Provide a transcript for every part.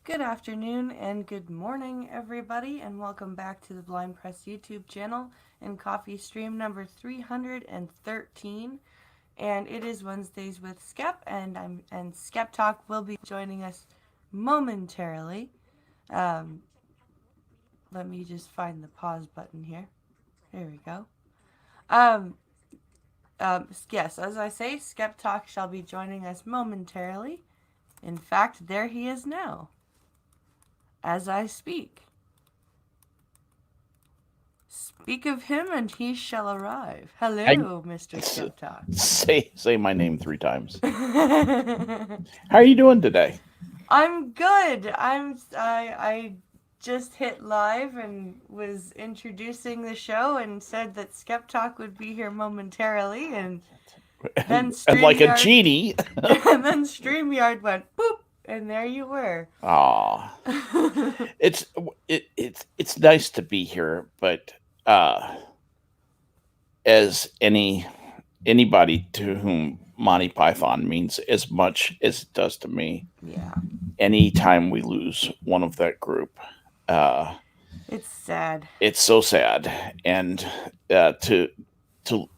Good afternoon and good morning, everybody, and welcome back to the Blind Press YouTube channel and CoffeeStream number 313. And it is Wednesdays with Skep, and Skep Talk will be joining us momentarily. Um, Let me just find the pause button here. There we go. Um, yes, as I say, Skep Talk shall be joining us momentarily. In fact, there he is now, as I speak. Speak of him and he shall arrive. I Hello, Mr. Skep Talk. say my name 3 times. How are you doing today? I'm good. I just hit live and was introducing the show and said that Skep Talk would be here momentarily, and then And like a StreamYard genie. and then StreamYard went boop, and there you were. Aw, it's it's nice to be here, but uh, as anybody to whom Monty Python means as much as it does to me, Yeah, anytime we lose one of that group, uh, it's sad. it's so sad, and to to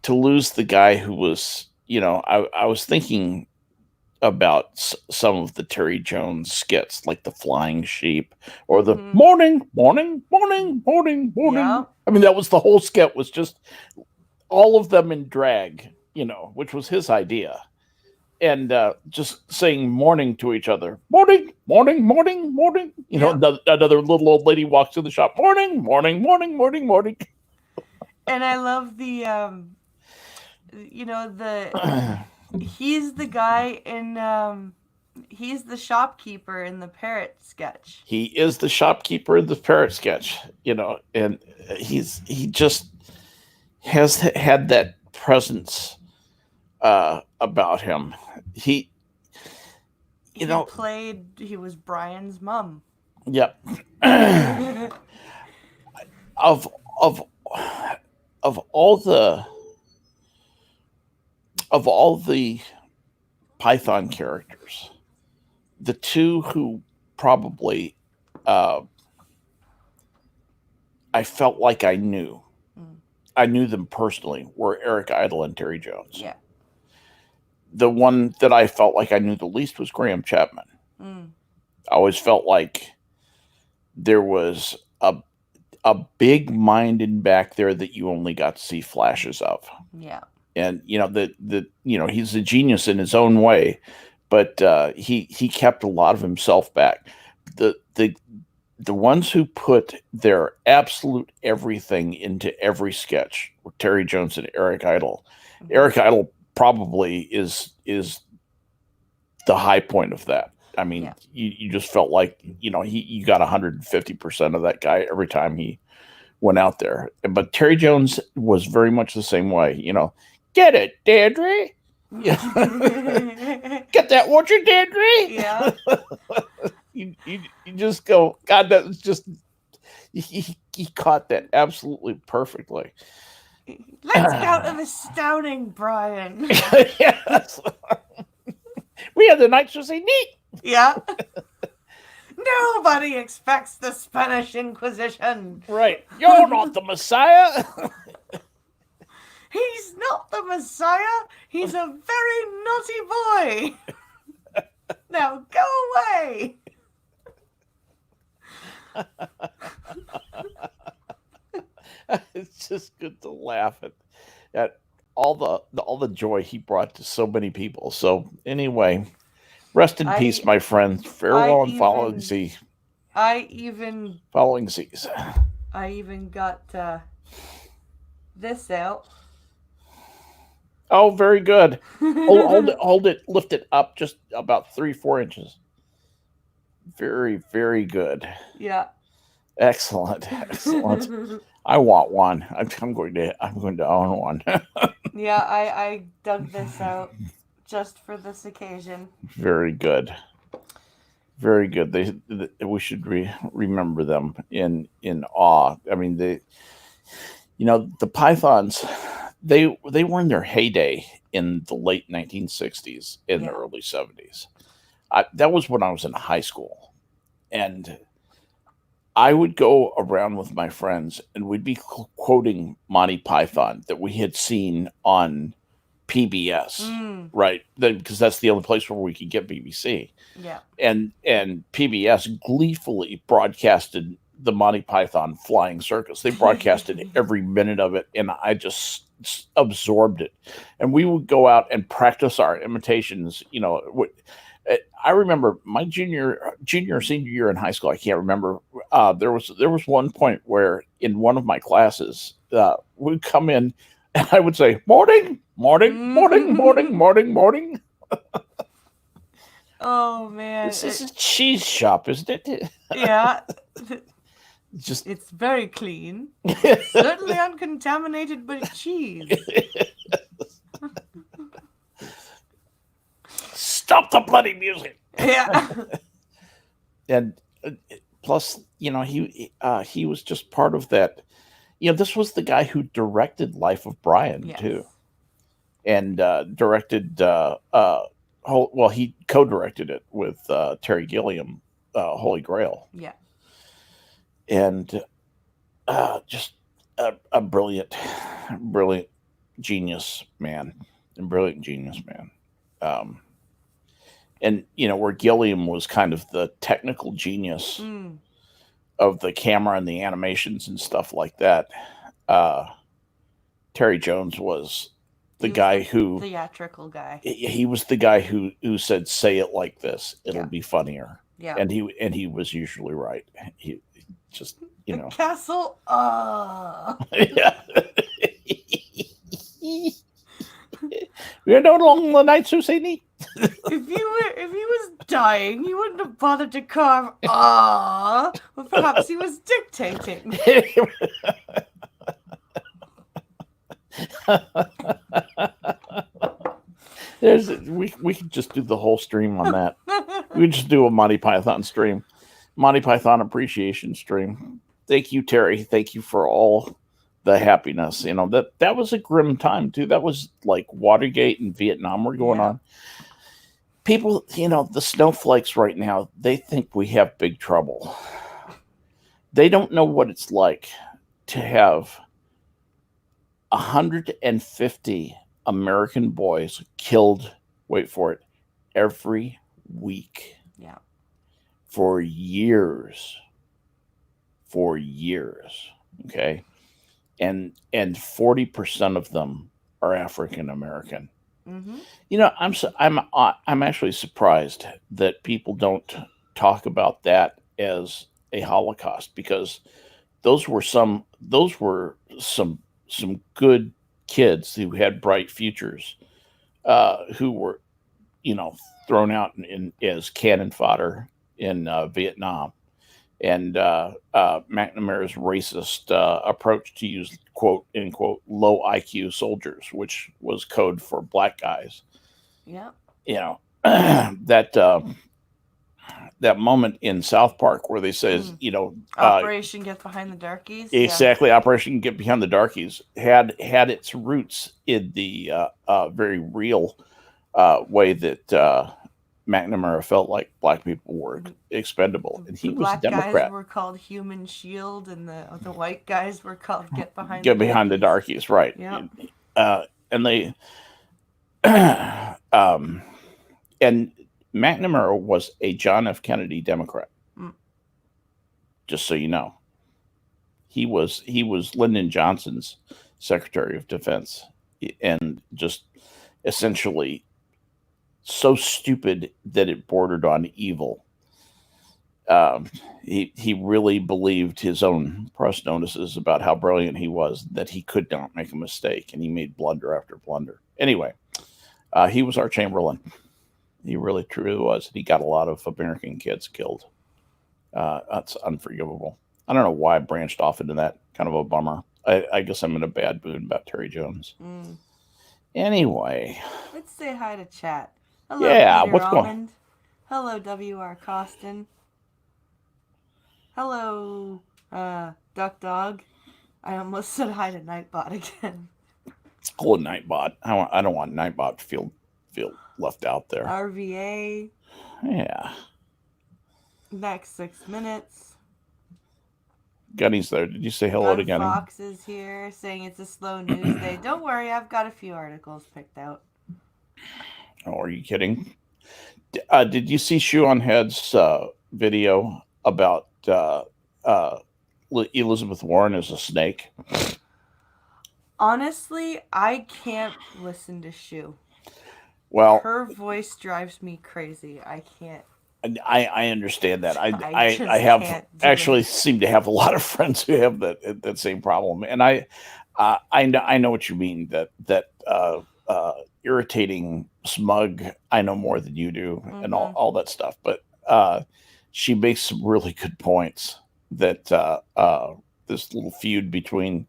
to lose the guy who was, I was thinking about some of the Terry Jones skits, like the flying sheep or the Mm-hmm. morning, morning, morning, morning, morning. Yep. I mean, that was the whole skit, was just all of them in drag, which was his idea. And just saying morning to each other, morning, morning, morning, morning. Yep. Another little old lady walks in the shop, morning, morning, morning, morning, morning. And I love the he's the guy in he's the shopkeeper in the parrot sketch. He is the shopkeeper in the parrot sketch, and he just has had that presence about him. He, you know, He was Brian's mom. yep. of of of all the Python characters, the two who probably uh, I felt like Mm. I knew them personally, were Eric Idle and Terry Jones. Yeah. The one that I felt like I knew the least was Graham Chapman. Mm. I always felt like there was a big mind in back there that you only got to see flashes of. Yeah. And he's a genius in his own way, but he kept a lot of himself back. The ones who put their absolute everything into every sketch were Terry Jones and Eric Idle. Mm-hmm. Eric Idle probably is the high point of that. I mean, Yeah. you just felt like you got 150% of that guy every time he went out there. But Terry Jones was very much the same way. Get it, Deirdre. Yeah. Get that, won't you, Deirdre? Yeah. You just go, God, that was just he caught that absolutely perfectly. Let's count of astounding, Brian. Yes. We have the nights to say neat. Yeah. Nobody expects the Spanish Inquisition. Right. You're not the Messiah. He's not the Messiah. He's a very naughty boy. Now go away. It's just good to laugh at all the joy he brought to so many people. So anyway, rest in peace, I my friend. I Farewell and even I even following seas. I even got this out. Oh, very good. Hold it, lift it up just about 3-4 inches. Very, very good. Yeah. Excellent, excellent. I want one. I'm going to own one. Yeah, I dug this out just for this occasion. Very good. Very good. We should remember them in awe. I mean, the pythons, they were in their heyday in the late 1960s, in the Yeah. early 70s. That was when I was in high school, and I would go around with my friends, and we'd be quoting Monty Python that we had seen on PBS, right? Because that's the only place where we could get BBC. Yeah. And PBS gleefully broadcasted the Monty Python Flying Circus. They broadcasted every minute of it, and I just absorbed it. And we would go out and practice our imitations. I remember my junior or senior year in high school. I can't remember. There was one point where in one of my classes, we'd come in, and I would say, "Morning, morning, morning, morning, morning, morning." Oh man, this is a cheese shop, isn't it? Yeah. Just it's very clean. Certainly uncontaminated by cheese. Stop the bloody music. Yeah. And plus, he was just part of that. This was the guy who directed Life of Brian too, and directed. He co-directed it with Terry Gilliam, Holy Grail. Yeah. And just a brilliant genius man. And where Gilliam was kind of the technical genius of the camera and the animations and stuff like that, Terry Jones was the theatrical guy. He was the guy who said, "Say it like this; it'll be funnier." Yeah, and he was usually right. He just the castle. Yeah. We are no longer the knights who say nee. If he was dying, he wouldn't have bothered to carve Well, perhaps he was dictating. We could just do the whole stream on that. We could just do a Monty Python stream, Monty Python appreciation stream. Thank you, Terry. Thank you for all the happiness. That was a grim time too. That was like Watergate and Vietnam were going on. People, the snowflakes right now, they think we have big trouble. They don't know what it's like to have 150 American boys killed, wait for it, every week. Yeah. For years. Okay. And 40% of them are African American. Mm-hmm. I'm actually surprised that people don't talk about that as a Holocaust, because those were some good kids who had bright futures, who were, thrown out as cannon fodder in Vietnam. And McNamara's racist approach to use quote unquote low IQ soldiers, which was code for black guys. Yeah. That moment in South Park where they says, Operation Get Behind the Darkies. Exactly. Yeah. Operation Get Behind the Darkies had its roots in the very real way that McNamara felt like black people were expendable, and he was a Democrat. Black guys were called Human Shield, and the white guys were called Get Behind the Darkies, right? Yeah. And they, and McNamara was a John F. Kennedy Democrat. Just so you know, he was Lyndon Johnson's Secretary of Defense, and just essentially so stupid that it bordered on evil. He really believed his own press notices about how brilliant he was, that he could not make a mistake, and he made blunder after blunder. Anyway, he was our Chamberlain. He really truly was. He got a lot of American kids killed. That's unforgivable. I don't know why I branched off into that. Kind of a bummer. I guess I'm in a bad mood about Terry Jones. Anyway, let's say hi to chat. Hello, yeah, Peter what's Almond. going on? Hello, W.R. Costin. Hello, Duck Dog. I almost said hi to Nightbot again. It's cool, Nightbot. I don't want Nightbot to feel left out there. RVA. Yeah. Next 6 minutes. Gunny's there. Did you say hello to Gunny? Fox is here saying it's a slow news day. Don't worry, I've got a few articles picked out. Oh, are you kidding? Did you see Shoe on Head's video about Elizabeth Warren as a snake? Honestly, I can't listen to Shoe. Well, her voice drives me crazy. I can't. I understand that. I have actually seem to have a lot of friends who have that same problem, and I know what you mean. That irritating smug. I know more than you do, and all that stuff. But she makes some really good points. That this little feud between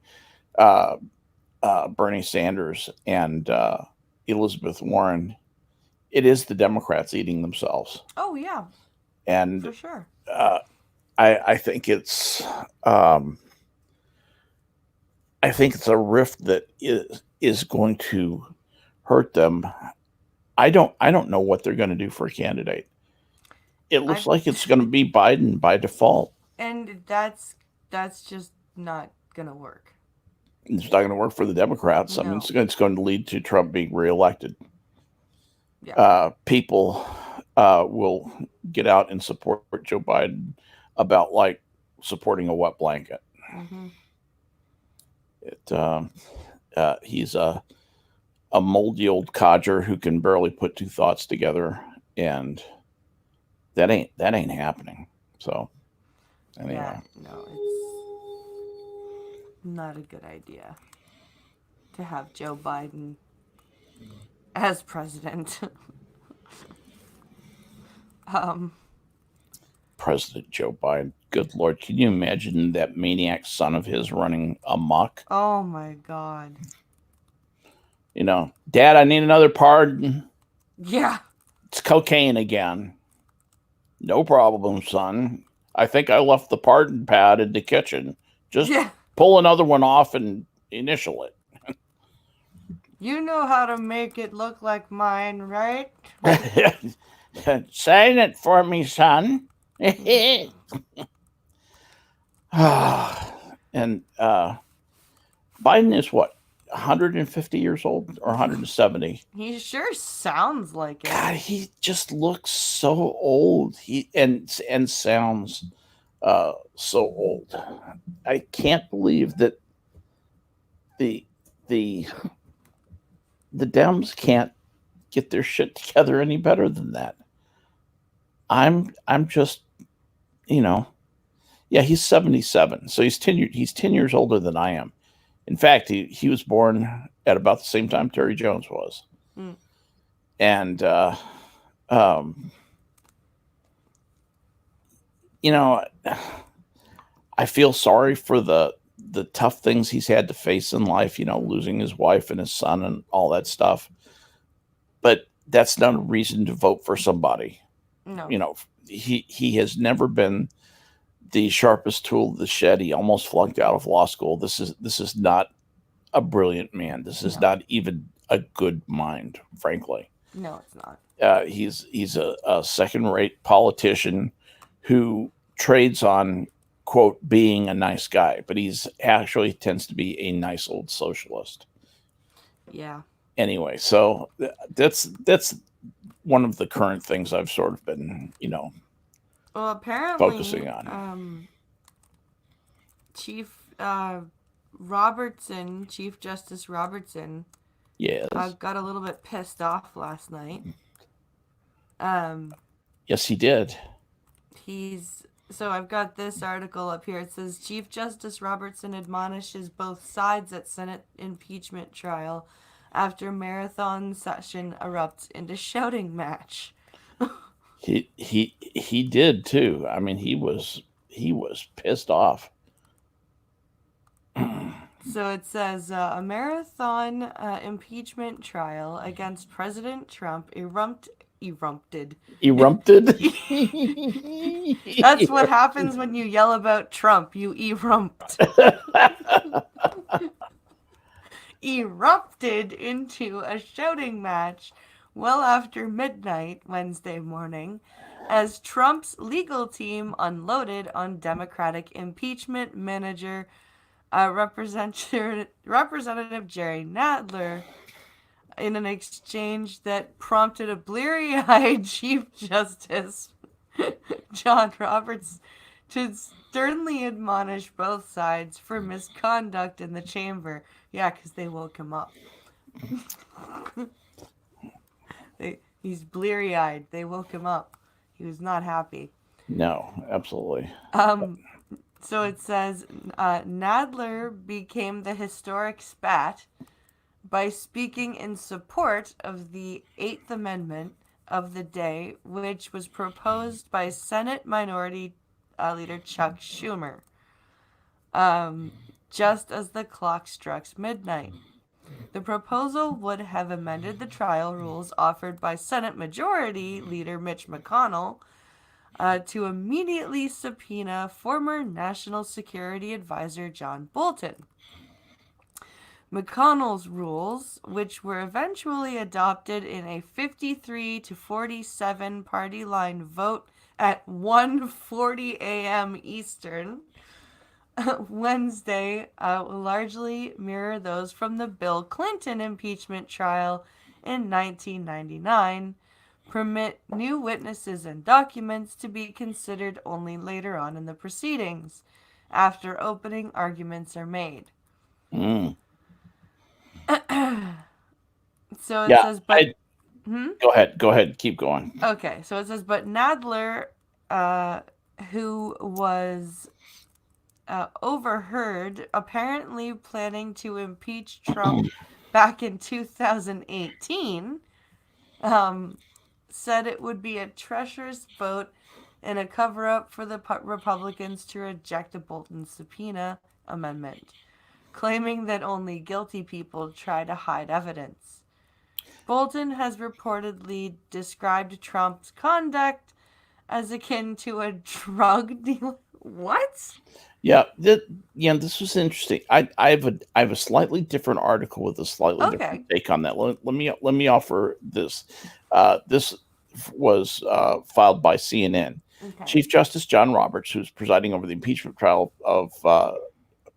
Bernie Sanders and Elizabeth Warren, it is the Democrats eating themselves. Oh yeah, and for sure. I think it's a rift that is going to hurt them. I don't know what they're going to do for a candidate. It looks like it's going to be Biden by default, and that's just not going to work. It's not going to work for the Democrats. No. I mean, it's going to lead to Trump being reelected. Yeah. People will get out and support Joe Biden about like supporting a wet blanket. He's a moldy old codger who can barely put two thoughts together, and that ain't happening. So anyway. Yeah, no, it's not a good idea to have Joe Biden as president. President Joe Biden. Good Lord, can you imagine that maniac son of his running amok? Oh my God. You know, Dad, I need another pardon. Yeah. It's cocaine again. No problem, son. I think I left the pardon pad in the kitchen. Just pull another one off and initial it. You know how to make it look like mine, right? Sign it for me, son. And Biden is what, 150 years old or 170? He sure sounds like it. God, he just looks so old. He and sounds so old. I can't believe that the Dems can't get their shit together any better than that. I'm just, yeah, he's 77, so he's 10 years older than I am. In fact, he was born at about the same time Terry Jones was. And I feel sorry for the tough things he's had to face in life, losing his wife and his son and all that stuff. But that's not a reason to vote for somebody. No. He has never been the sharpest tool of the shed. He almost flunked out of law school. This is not a brilliant man. This is not even a good mind, frankly. No, it's not. He's a second-rate politician who trades on, quote, being a nice guy, but he's actually tends to be a nice old socialist. Yeah. Anyway, so that's one of the current things I've sort of been, well, apparently, focusing on. Chief Justice Robertson, yes, got a little bit pissed off last night. Yes, he did. So I've got this article up here. It says Chief Justice Robertson admonishes both sides at Senate impeachment trial after marathon session erupts into shouting match. He did too. I mean, he was pissed off. So it says a marathon impeachment trial against President Trump erupted. That's what happens when you yell about Trump. You erupt. Erupted into a shouting match well after midnight Wednesday morning as Trump's legal team unloaded on Democratic impeachment manager Representative Jerry Nadler in an exchange that prompted a bleary eyed Chief Justice John Roberts to sternly admonish both sides for misconduct in the chamber. Yeah, because they woke him up. He's bleary eyed. They woke him up. He was not happy. No, absolutely. Um, so it says Nadler became the historic spat by speaking in support of the Eighth Amendment of the day, which was proposed by Senate Minority Leader Chuck Schumer, just as the clock struck midnight. The proposal would have amended the trial rules offered by Senate Majority Leader Mitch McConnell to immediately subpoena former National Security Advisor John Bolton. McConnell's rules, which were eventually adopted in a 53 to 47 party line vote at 1:40 a.m. Eastern Wednesday, largely mirror those from the Bill Clinton impeachment trial in 1999, permit new witnesses and documents to be considered only later on in the proceedings, after opening arguments are made. Mm. So it Yeah, says, but go ahead, keep going. Okay, so it says, but Nadler, who was overheard apparently planning to impeach Trump back in 2018, said it would be a treacherous vote and a cover up for the Republicans to reject a Bolton subpoena amendment, claiming that only guilty people try to hide evidence. Bolton has reportedly described Trump's conduct as akin to a drug deal. What? Yeah, this was interesting. I have a slightly different article with a slightly different take on that. Let me offer this. This was filed by CNN. Okay. Chief Justice John Roberts, who's presiding over the impeachment trial of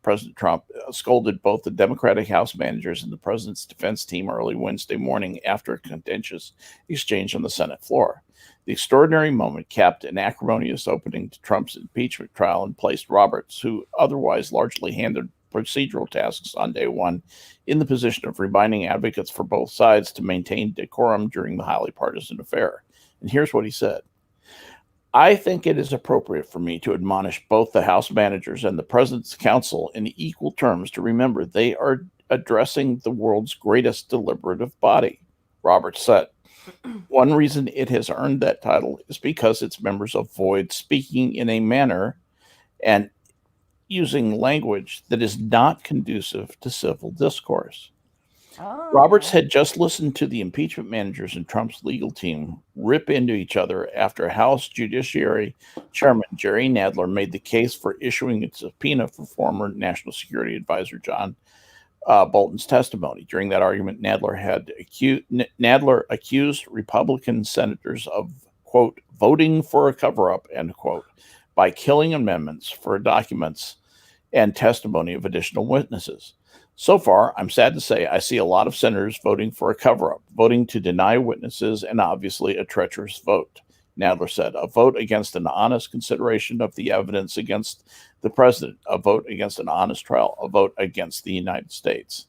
President Trump, scolded both the Democratic House managers and the president's defense team early Wednesday morning after a contentious exchange on the Senate floor. The extraordinary moment capped an acrimonious opening to Trump's impeachment trial and placed Roberts, who otherwise largely handled procedural tasks on day one, in the position of reminding advocates for both sides to maintain decorum during the highly partisan affair. And here's what he said. I think it is appropriate for me to admonish both the House managers and the President's counsel in equal terms to remember they are addressing the world's greatest deliberative body, Roberts said. One reason it has earned that title is because its members avoid speaking in a manner and using language that is not conducive to civil discourse. Oh. Roberts had just listened to the impeachment managers and Trump's legal team rip into each other after House Judiciary Chairman Jerry Nadler made the case for issuing a subpoena for former National Security Advisor John Bolton's testimony. During that argument, Nadler accused Republican senators of, quote, voting for a cover-up, end quote, by killing amendments for documents and testimony of additional witnesses. So far, I'm sad to say I see a lot of senators voting for a cover-up, voting to deny witnesses, and obviously a treacherous vote, Nadler said. A vote against an honest consideration of the evidence against the president, a vote against an honest trial, a vote against the United States.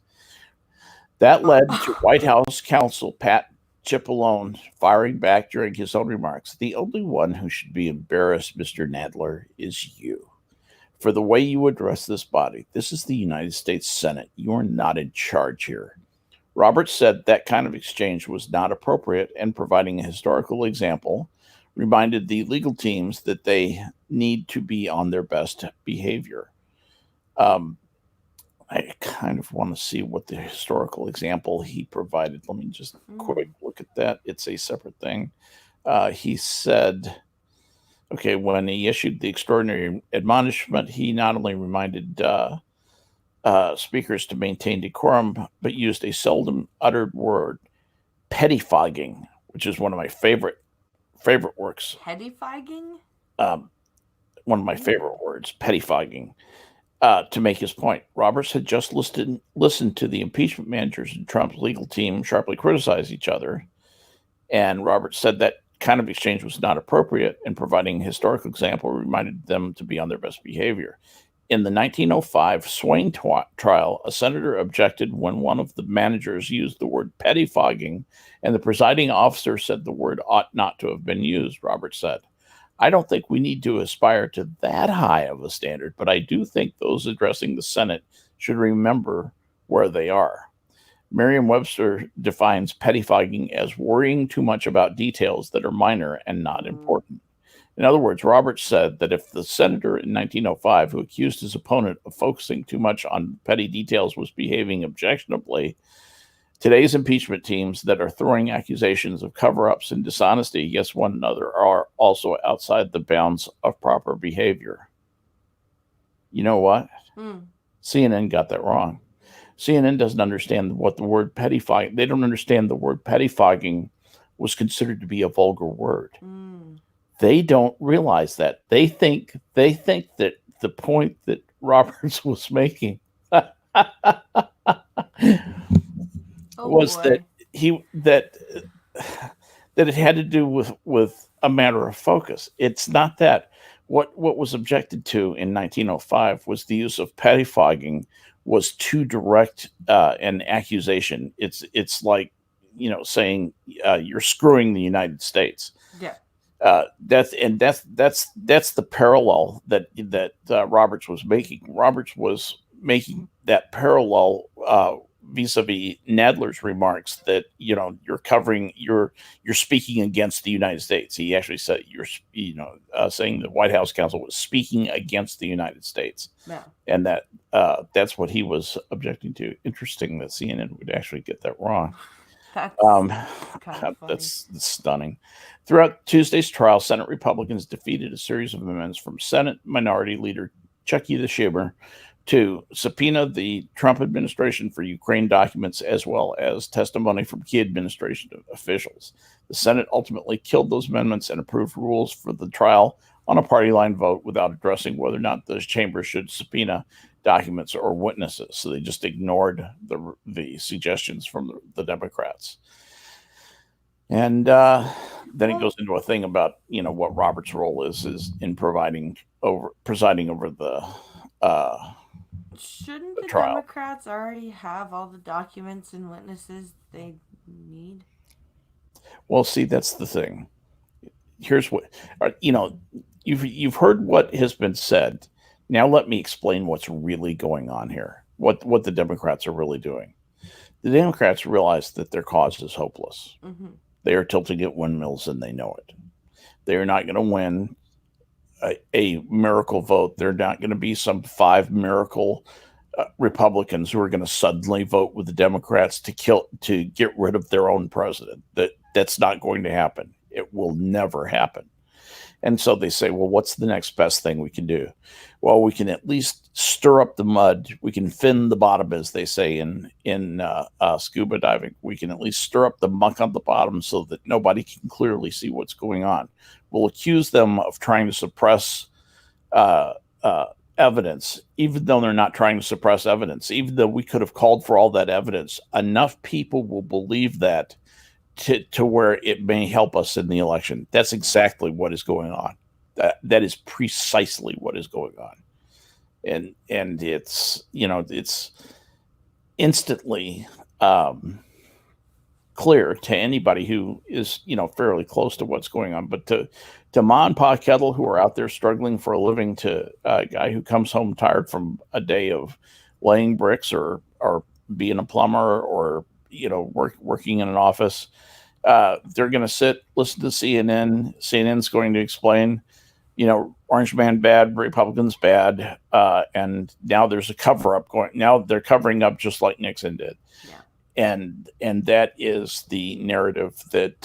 That led to White House counsel Pat Cipollone firing back during his own remarks. The only one who should be embarrassed, Mr. Nadler, is you. For the way you address this body. This is the United States Senate. You are not in charge here. Roberts said that kind of exchange was not appropriate, and providing a historical example, reminded the legal teams that they need to be on their best behavior. I kind of want to see what the historical example he provided. Let me just quick look at that. It's a separate thing. He said, okay, when he issued the extraordinary admonishment, he not only reminded speakers to maintain decorum, but used a seldom uttered word, pettifogging, which is one of my favorite works. Pettifogging? One of my favorite words, pettifogging, to make his point. Roberts had just listened to the impeachment managers and Trump's legal team sharply criticize each other. And Roberts said that kind of exchange was not appropriate, and providing a historical example reminded them to be on their best behavior. In the 1905 Swain trial, a senator objected when one of the managers used the word pettifogging, and the presiding officer said the word ought not to have been used. Roberts said, I don't think we need to aspire to that high of a standard, but I do think those addressing the Senate should remember where they are. Merriam-Webster defines pettifogging as worrying too much about details that are minor and not important. In other words, Roberts said that if the senator in 1905 who accused his opponent of focusing too much on petty details was behaving objectionably, today's impeachment teams that are throwing accusations of cover-ups and dishonesty against one another are also outside the bounds of proper behavior. You know what? CNN got that wrong. CNN doesn't understand what the word pettifogging, they don't understand the word pettifogging was considered to be a vulgar word. They don't realize that. They think that the point that Roberts was making was that it had to do with a matter of focus. It's not that. What was objected to in 1905 was the use of pettifogging was too direct an accusation. It's like, saying you're screwing the United States. Yeah. That's the parallel that Roberts was making. Roberts was making that parallel vis-a-vis Nadler's remarks that you're speaking against the United States. He actually said saying the White House counsel was speaking against the United States. Yeah. And that's what he was objecting to. Interesting that CNN would actually get that wrong. That's kind of funny. That's stunning. Throughout Tuesday's trial, Senate Republicans defeated a series of amendments from Senate Minority Leader Chucky the Schumer to subpoena the Trump administration for Ukraine documents, as well as testimony from key administration officials. The Senate ultimately killed those amendments and approved rules for the trial on a party line vote without addressing whether or not those chambers should subpoena documents or witnesses. So they just ignored the suggestions from the Democrats. And then it goes into a thing about what Robert's role is in presiding over the shouldn't the trial. Democrats already have all the documents and witnesses they need? Well, see, that's the thing. Here's what you've heard what has been said. Now let me explain what's really going on here. What the Democrats are really doing. The Democrats realize that their cause is hopeless. Mm-hmm. They are tilting at windmills, and they know it. They are not going to win a miracle vote. They're not going to be some 5 miracle Republicans who are going to suddenly vote with the Democrats to get rid of their own president. That's not going to happen. It will never happen. And so they say, well, what's the next best thing we can do? Well, we can at least stir up the mud. We can fin the bottom, as they say in scuba diving. We can at least stir up the muck on the bottom so that nobody can clearly see what's going on. We'll accuse them of trying to suppress evidence, even though they're not trying to suppress evidence. Even though we could have called for all that evidence, enough people will believe that to where it may help us in the election. That's exactly what is going on. That is precisely what is going on. And it's, it's instantly clear to anybody who is, fairly close to what's going on. But to Ma and Pa Kettle, who are out there struggling for a living, to a guy who comes home tired from a day of laying bricks or being a plumber or working in an office, they're going to listen to CNN. CNN's going to explain, Orange Man bad, Republicans bad, and now there's a cover-up going. Now they're covering up just like Nixon did. Yeah. And that is the narrative that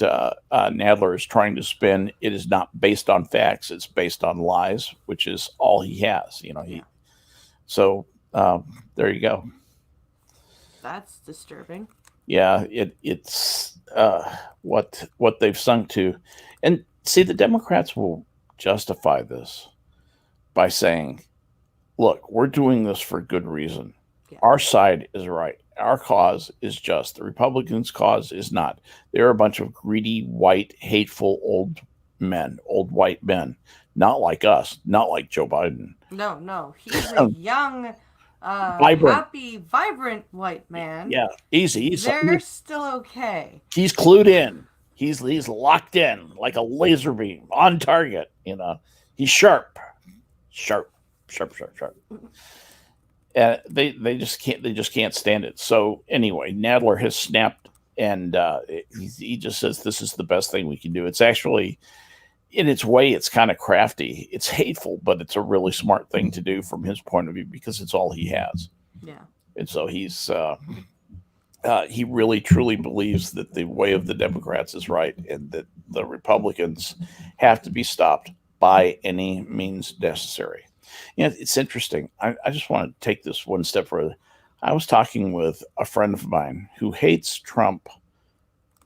Nadler is trying to spin. It is not based on facts. It's based on lies, which is all he has. So there you go. That's disturbing. Yeah, it's what they've sunk to, and see, the Democrats will justify this by saying, "Look, we're doing this for good reason. Yeah. Our side is right. Our cause is just. The Republicans' cause is not. They're a bunch of greedy, white, hateful old men, old white men, not like us, not like Joe Biden. No. He's a young, Vibrant, happy, vibrant white man. yeah, easy. They're still okay. He's clued in. He's locked in like a laser beam on target. He's sharp, sharp, sharp, sharp, sharp. And they just can't stand it. So anyway, Nadler has snapped, and he just says this is the best thing we can do. It's actually, in its way, it's kind of crafty. It's hateful, but it's a really smart thing to do from his point of view because it's all he has. Yeah. And so he really truly believes that the way of the Democrats is right and that the Republicans have to be stopped by any means necessary. It's interesting. I just want to take this one step further. I was talking with a friend of mine who hates Trump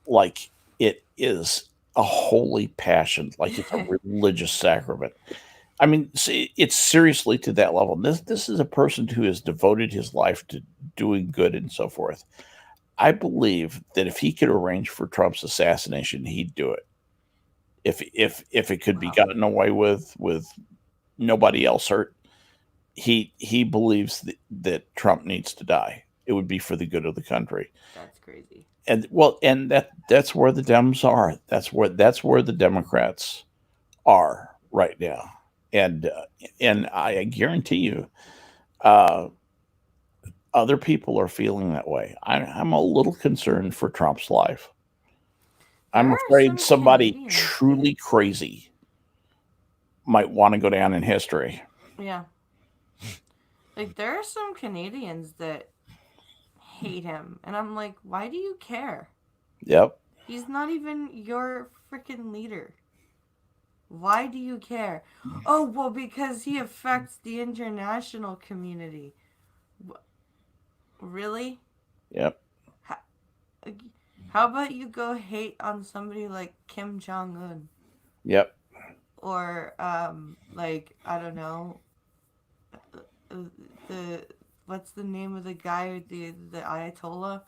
like it is a holy passion, like it's a religious sacrament. I mean, see, it's seriously to that level. This is a person who has devoted his life to doing good and so forth. I believe that if he could arrange for Trump's assassination, he'd do it. If it could be Wow. gotten away with nobody else hurt, he believes that Trump needs to die. It would be for the good of the country. That's crazy. And that's where the Dems are. That's where the Democrats are right now. And I guarantee you, uh, other people are feeling that way. I'm a little concerned for Trump's life. There I'm are afraid some somebody Canadians truly crazy might want to go down in history. Yeah. Like, there are some Canadians that hate him. And I'm like, why do you care? Yep. He's not even your freaking leader. Why do you care? Oh, well, because he affects the international community. Really? Yep. How, how about you go hate on somebody like Kim Jong Un? Yep. Or, like, I don't know, the what's the name of the guy, the Ayatollah?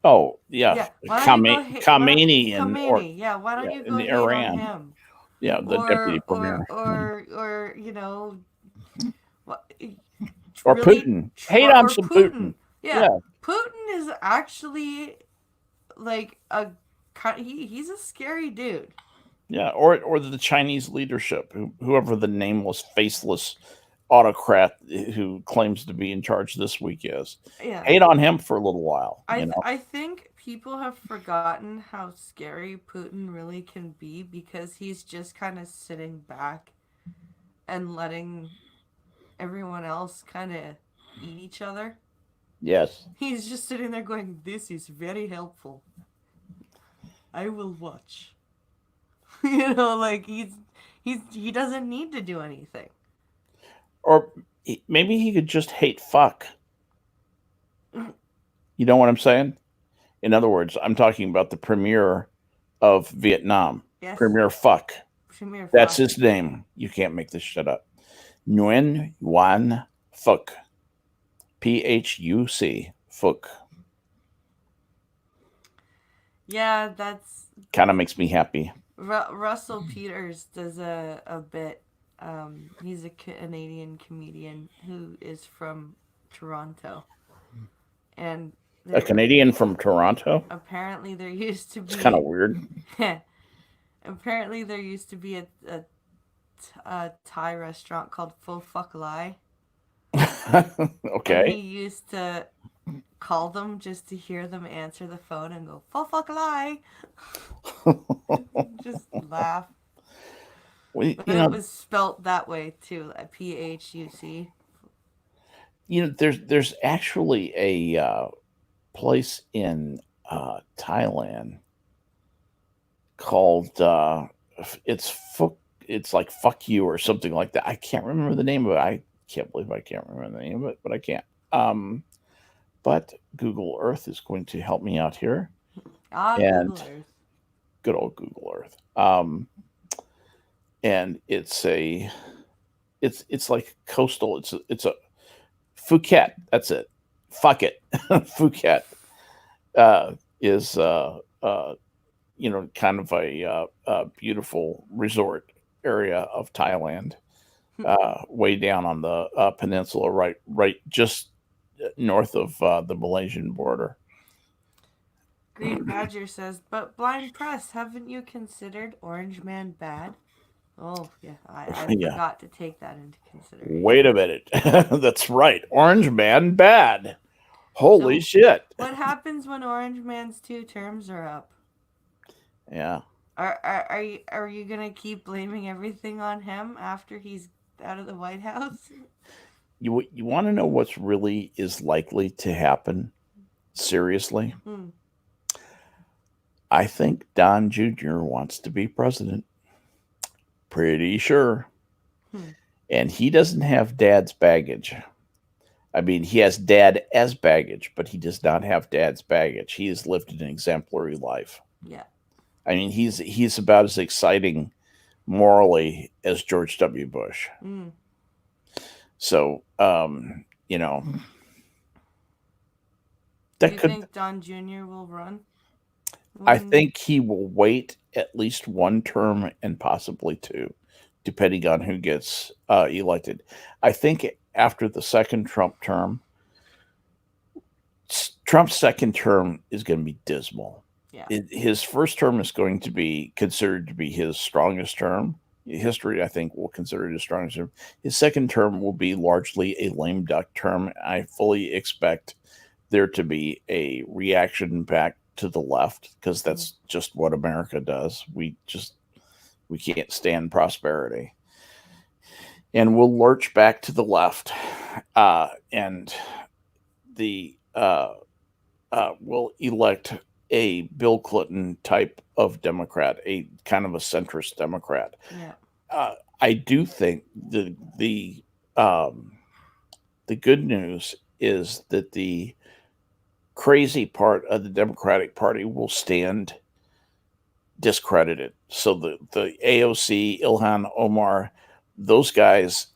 Oh, yeah. Yeah, why don't you go hate? Why don't Khamenei Khomeini? Yeah, why don't yeah, you in go hate on Iran. him? Yeah, the deputy premier. Or what? Or Really, Putin. Hate on or some Putin? Putin. Yeah, Yeah. Putin is actually like he's a scary dude. Yeah. Or the Chinese leadership, whoever the nameless, faceless autocrat who claims to be in charge this week is. Yeah, Hate on him for a little while. I think people have forgotten how scary Putin really can be because he's just kind of sitting back and letting everyone else kind of eat each other. Yes. He's just sitting there going, "This is very helpful. I will watch." Like he doesn't need to do anything. Or maybe he could just hate fuck. You know what I'm saying? In other words, I'm talking about the premier of Vietnam. Yes, Premier Fuck. Premier That's Fuck. his name. You can't make this shit up. Nguyen Van Phuc. Phuc. Phuc. Yeah, that's Kind of makes me happy. Russell Peters does a bit. He's a Canadian comedian who is from Toronto, and A Canadian from Toronto? apparently there used to It's kind of be weird. apparently there used to be a Thai restaurant called Full Fuck Lie, and he Okay. used to call them just to hear them answer the phone and go Full Fuck Lie, just laugh. Well, But it was spelt that way too, Phuc. there's actually a place in Thailand called it's Phuc. It's like fuck you or something like that. I can't remember the name of it. I can't believe I can't remember the name of it, but I can't. Um, but Google Earth is going to help me out here. Google And Earth. good old Google Earth. And it's like coastal. It's a Phuket. That's it. Fuck it. Phuket is kind of a beautiful resort area of Thailand, way down on the peninsula, right just north of the Malaysian border. Green Badger says, but Blind Press, haven't you considered Orange Man bad? Oh, yeah, I Yeah. forgot to take that into consideration. Wait a minute. That's right. Orange Man bad. Holy shit. What happens when Orange Man's 2 terms are up? Yeah. Are you gonna keep blaming everything on him after he's out of the White House? You want to know what's really is likely to happen? Seriously? I think Don Jr. wants to be president. Pretty sure. And he doesn't have dad's baggage. I mean, he has dad as baggage, but he does not have dad's baggage. He has lived an exemplary life. Yeah. I mean, he's about as exciting morally as George W. Bush. So, you know, Do you think Don Jr. will run? I think he will wait at least one term and possibly two, depending on who gets elected. I think after the second Trump term, Trump's second term is going to be dismal. Yeah. His first term is going to be considered to be his strongest term. History, I think, will consider it his strongest term. His second term will be largely a lame duck term. I fully expect there to be a reaction back to the left, because that's just what America does. We can't stand prosperity, and we'll lurch back to the left, and we'll elect a Bill Clinton type of Democrat, a kind of a centrist Democrat. Yeah. I do think the good news is that the crazy part of the Democratic Party will stand discredited. So the AOC, Ilhan Omar, those guys,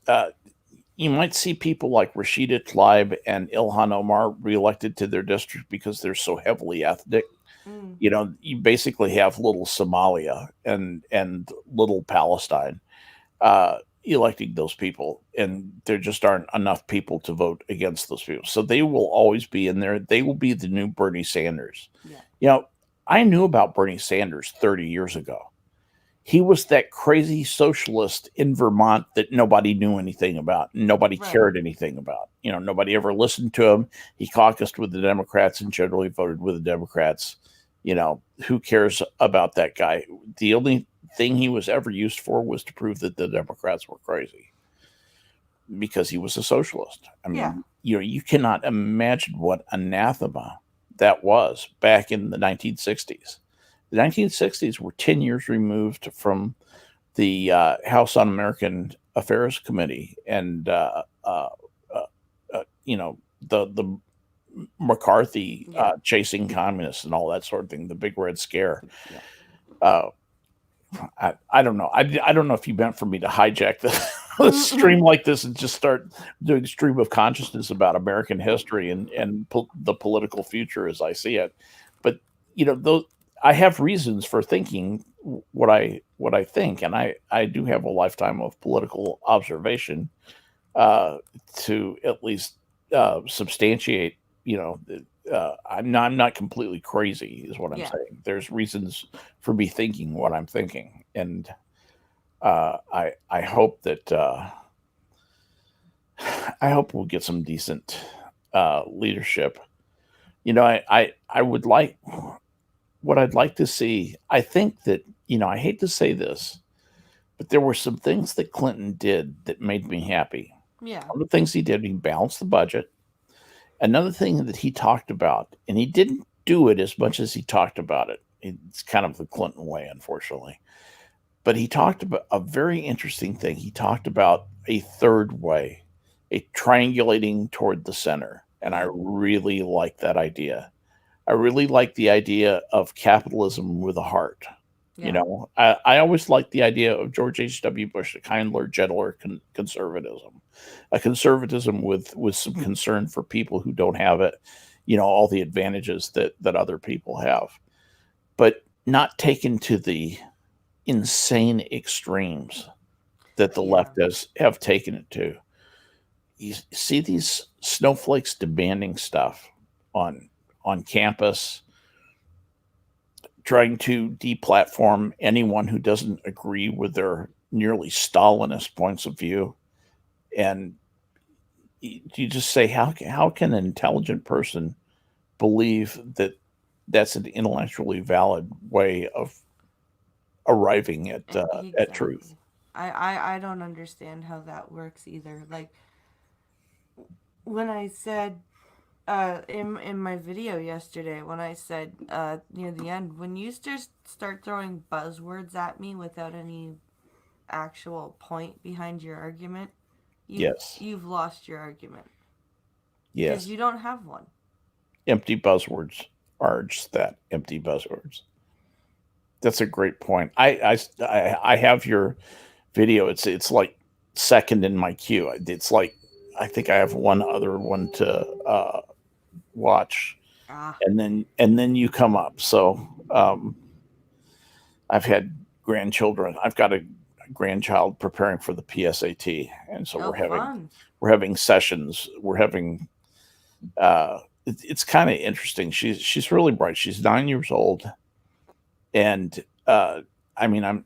you might see people like Rashida Tlaib and Ilhan Omar reelected to their district because they're so heavily ethnic. You know, you basically have little Somalia and little Palestine electing those people, and there just aren't enough people to vote against those people. So they will always be in there. They will be the new Bernie Sanders. Yeah. You know, I knew about Bernie Sanders 30 years ago. He was that crazy socialist in Vermont that nobody knew anything about. Nobody cared anything about. You know, nobody ever listened to him. He caucused with the Democrats and generally voted with the Democrats. You know, who cares about that guy? The only thing he was ever used for was to prove that the Democrats were crazy, because he was a socialist. I mean, you cannot imagine what anathema that was back in the 1960s. The 1960s were 10 years removed from the House Un-American Affairs Committee and, the McCarthy chasing communists and all that sort of thing, the Big Red Scare. I don't know. I don't know if you meant for me to hijack the stream like this and just start doing stream of consciousness about American history and the political future as I see it. But, you know, those, I have reasons for thinking what I think, and I do have a lifetime of political observation to at least substantiate. You know, I'm not completely crazy, is what I'm saying. There's reasons for me thinking what I'm thinking, and I hope that I hope we'll get some decent leadership. You know, I would like. What I'd like to see, I think that, you know, I hate to say this, but there were some things that Clinton did that made me happy. Yeah. One of the things he did, he balanced the budget. Another thing that he talked about, and he didn't do it as much as he talked about it. It's kind of the Clinton way, unfortunately. But he talked about a very interesting thing. He talked about a third way, a triangulating toward the center. and I really like that idea. I really like the idea of capitalism with a heart. You Yeah. know, I always liked the idea of George H.W. Bush, a kindler, gentler conservatism, a conservatism with some concern for people who don't have it, you know, all the advantages that other people have, but not taken to the insane extremes that the Yeah. leftists have taken it to. You see these snowflakes demanding stuff on campus, trying to deplatform anyone who doesn't agree with their nearly Stalinist points of view. And you just say, how can an intelligent person believe that that's an intellectually valid way of arriving at truth? Exactly. I don't understand how that works either. Like when I said in my video yesterday, when I said near the end, when you start throwing buzzwords at me without any actual point behind your argument, Yes, you've lost your argument because yes. you don't have one. Empty buzzwords are just that, empty buzzwords. That's a great point. I have your video. It's like second in my queue. It's like I think I have one other one to watch, Ah, and then you come up. So I've had grandchildren. I've got a grandchild preparing for the PSAT, and so oh, fun. we're having sessions. We're having it's kind of interesting. She's really bright. She's 9 years old, and I mean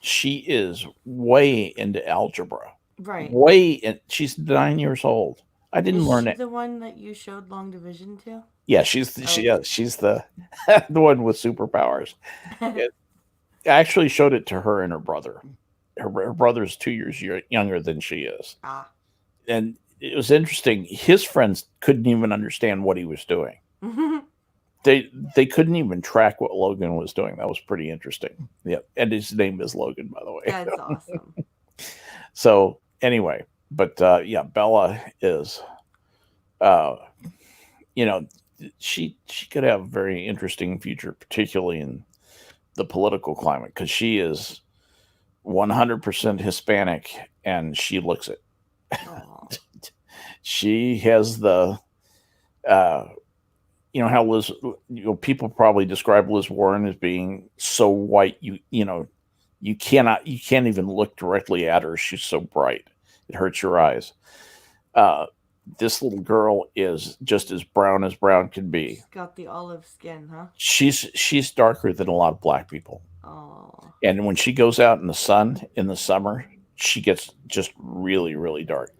she is way into algebra. Right. Way in, she's 9 years old. I Is didn't learn she it. the one that you showed long division to? Yeah, Okay. she's the the one with superpowers. It, I actually showed it to her and her brother. Her brother's 2 years younger than she is, Ah. and it was interesting. His friends couldn't even understand what he was doing. They couldn't even track what Logan was doing. That was pretty interesting. Yeah, and his name is Logan, by the way. That's awesome. So anyway, but yeah, Bella is, uh, you know, she could have a very interesting future, particularly in the political climate, because she is 100% Hispanic and she looks it. Oh. She has the, uh, you know how Liz, you know, people probably describe Liz Warren as being so white, you know, you can't even look directly at her. She's so bright, it hurts your eyes. Uh, this little girl is just as brown can be. She's got the olive skin, huh? She's darker than a lot of black people, Oh. and when she goes out in the sun in the summer, she gets just really dark.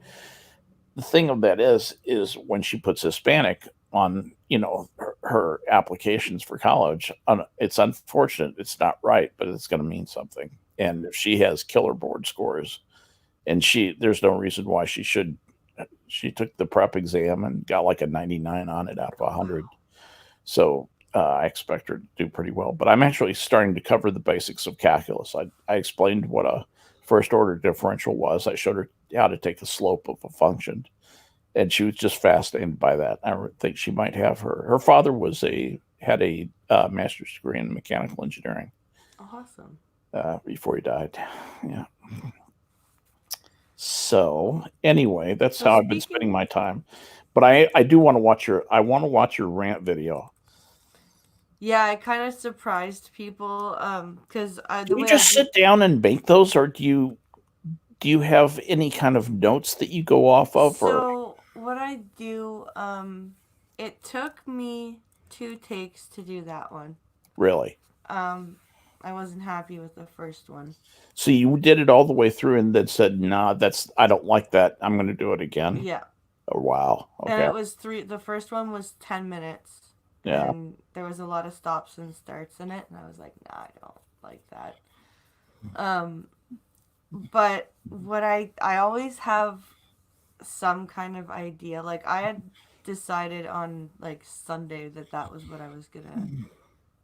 The thing of that is when she puts Hispanic on, you know, her applications for college, it's unfortunate, it's not right, but it's going to mean something. And if she has killer board scores, and there's no reason why she should. She took the prep exam and got like a 99 on it out of Oh, 100. wow. So I expect her to do pretty well. But I'm actually starting to cover the basics of calculus. I explained what a first order differential was. I showed her how to take the slope of a function, and she was just fascinated by that. I think she might have her father had a master's degree in mechanical engineering Awesome. before he died. Yeah. So anyway, that's So how I've been spending speaking, my time. But I do want to watch I want to watch your rant video. yeah, I kind of surprised people because Do the you way I just did. sit down and make those, or do you have any kind of notes that you go off of, or So what I do, it took me 2 takes to do that one. really? Um, I wasn't happy with the first one. So you did it all the way through and then said, "Nah, that's I don't like that. I'm going to do it again." Yeah, Oh wow. and Okay. it was three. The first one was 10 minutes, Yeah. and there was a lot of stops and starts in it, and I was like, nah, I don't like that. Um, but what I always have some kind of idea. Like I had decided on like Sunday that that was what I was gonna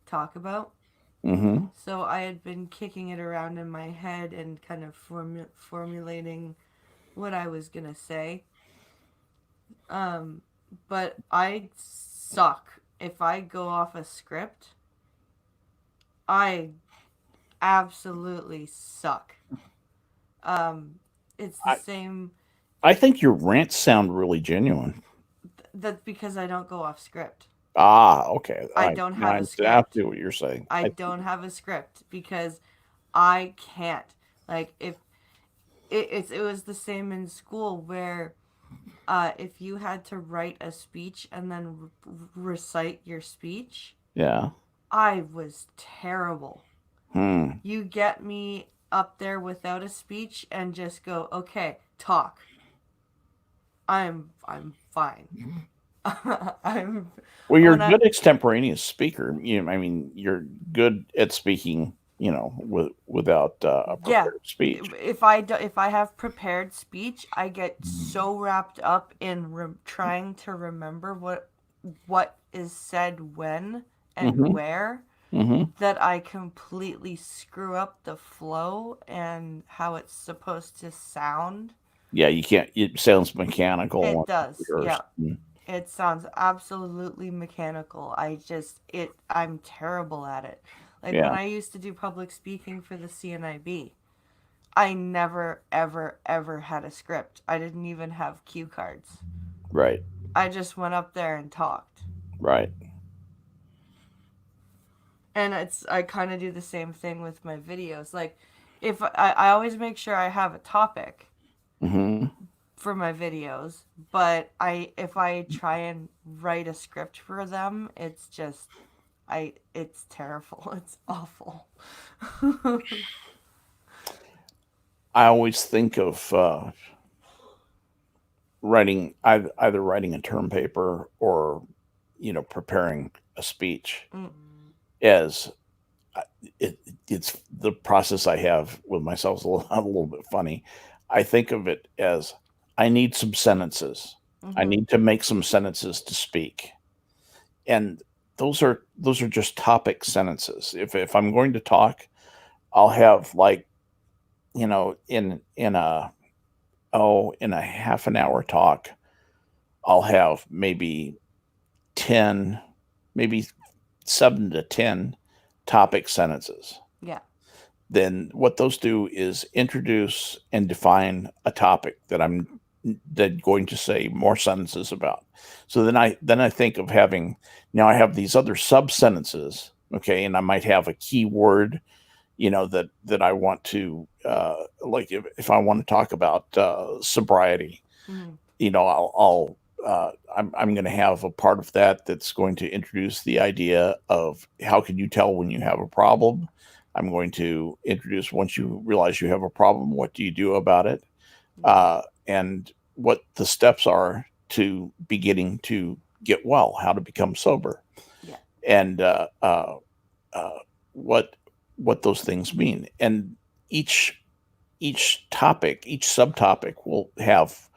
talk about. Mm-hmm. So I had been kicking it around in my head and kind of formulating what I was gonna say. Um, but I suck. If I go off a script, I absolutely suck. Um, it's the I, same. I think your rants sound really genuine. That's because I don't go off script. Ah, okay. I don't Now have a I script. see what you're saying. I don't have a script because I can't. Like if it was the same in school where if you had to write a speech and then recite your speech, Yeah. I was terrible. Hmm. You get me up there without a speech and just go, okay, talk. I'm fine. I'm Well, you're when a I good extemporaneous speaker. I mean, you're good at speaking, without a yeah. prepared speech. If I have prepared speech, I get so wrapped up in trying to remember what is said when and Mm-hmm. where Mm-hmm. that I completely screw up the flow and how it's supposed to sound. Yeah, you can't. It sounds mechanical It and does, yours. yeah. It sounds absolutely mechanical. I'm terrible at it. Like when Yeah. I used to do public speaking for the CNIB, I never ever ever had a script. I didn't even have cue cards. Right. I just went up there and talked. Right. And I kind of do the same thing with my videos. Like if I always make sure I have a topic Mm-hmm. for my videos, but I if I try and write a script for them, it's terrible. It's awful. I always think of writing either writing a term paper or preparing a speech Mm, as uh, it's the process I have with myself is a little bit funny. I think of it as I need some sentences. I mm-hmm. need to make some sentences to speak, and those are just topic sentences. If I'm going to talk, I'll have like in a half an hour talk, I'll have maybe 10, maybe 7 to 10 topic sentences. Yeah. Then what those do is introduce and define a topic that I'm that going to say more sentences about. So then I think of having now I have these other sub sentences, okay, and I might have a key word, that I want to like if I want to talk about sobriety, Mm-hmm. I'm going to have a part of that that's going to introduce the idea of how can you tell when you have a problem. I'm going to introduce once you realize you have a problem, what do you do about it, Yeah. and what the steps are to beginning to get well, how to become sober, Yeah. and uh, what those things mean. And each topic, each subtopic will have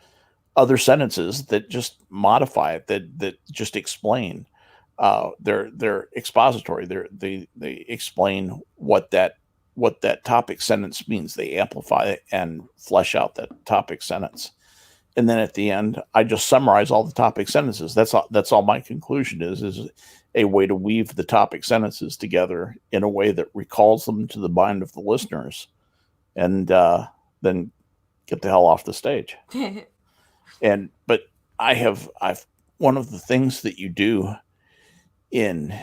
other sentences that just modify it, that just explain. They're expository. They explain what that topic sentence means. They amplify it and flesh out that topic sentence. And then at the end, I just summarize all the topic sentences. That's all my conclusion is a way to weave the topic sentences together in a way that recalls them to the mind of the listeners, and then get the hell off the stage. And but I've one of the things that you do in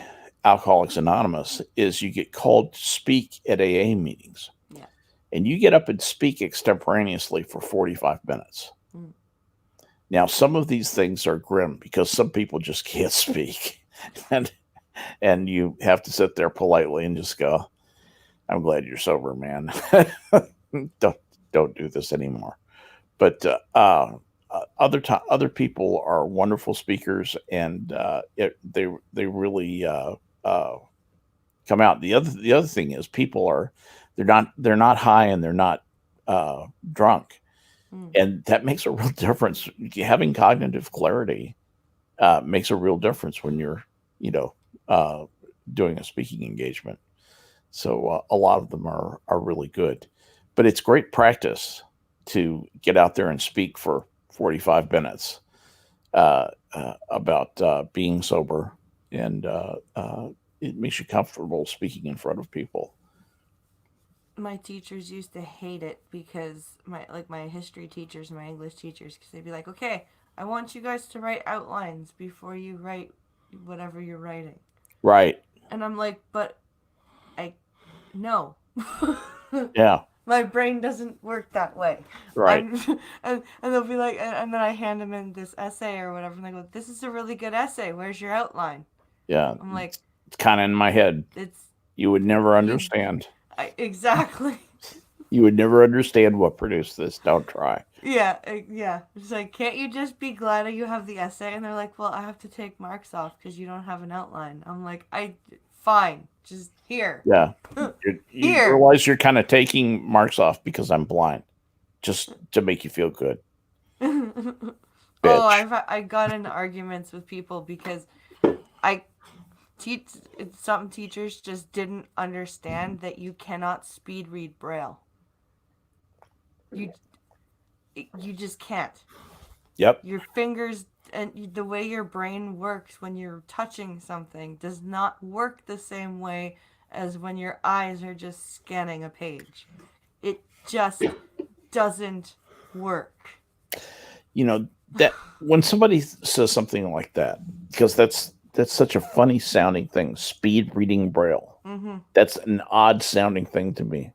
Alcoholics Anonymous is you get called to speak at AA meetings, Yeah. and you get up and speak extemporaneously for 45 minutes. Mm. Now, some of these things are grim because some people just can't speak, and you have to sit there politely and just go, "I'm glad you're sober, man. don't do this anymore." But other people are wonderful speakers, and they really uh, come out. The other thing is people are they're not high and they're not drunk, Mm. and that makes a real difference. Having cognitive clarity makes a real difference when you're you know uh, doing a speaking engagement. So a lot of them are really good, but it's great practice to get out there and speak for 45 minutes. about being sober, and it makes you comfortable speaking in front of people. My teachers used to hate it because my history teachers and my English teachers, because they'd be like, okay, I want you guys to write outlines before you write whatever you're writing. Right. And I'm like, but I no. Yeah. My brain doesn't work that way. Right. I'm and they'll be like, and then I hand them in this essay or whatever, and they go, "This is a really good essay. Where's your outline?" Yeah. I'm like, It's kind of in my head. "It's You would never you, understand. exactly." You would never understand what produced this. Don't try. Yeah, yeah. It's like, can't you just be glad that you have the essay? And they're like, well, I have to take marks off because you don't have an outline. I'm like, fine, just here, Yeah. You here. realize you're kind of taking marks off because I'm blind, just to make you feel good, Oh, bitch. I got into arguments with people because I teach some teachers just didn't understand that you cannot speed read braille. You you just can't. Yep. Your fingers and the way your brain works when you're touching something does not work the same way as when your eyes are just scanning a page. It just doesn't work. You know that when somebody says something like that, because that's such a funny sounding thing. Speed reading braille. Mm-hmm. That's an odd sounding thing to me.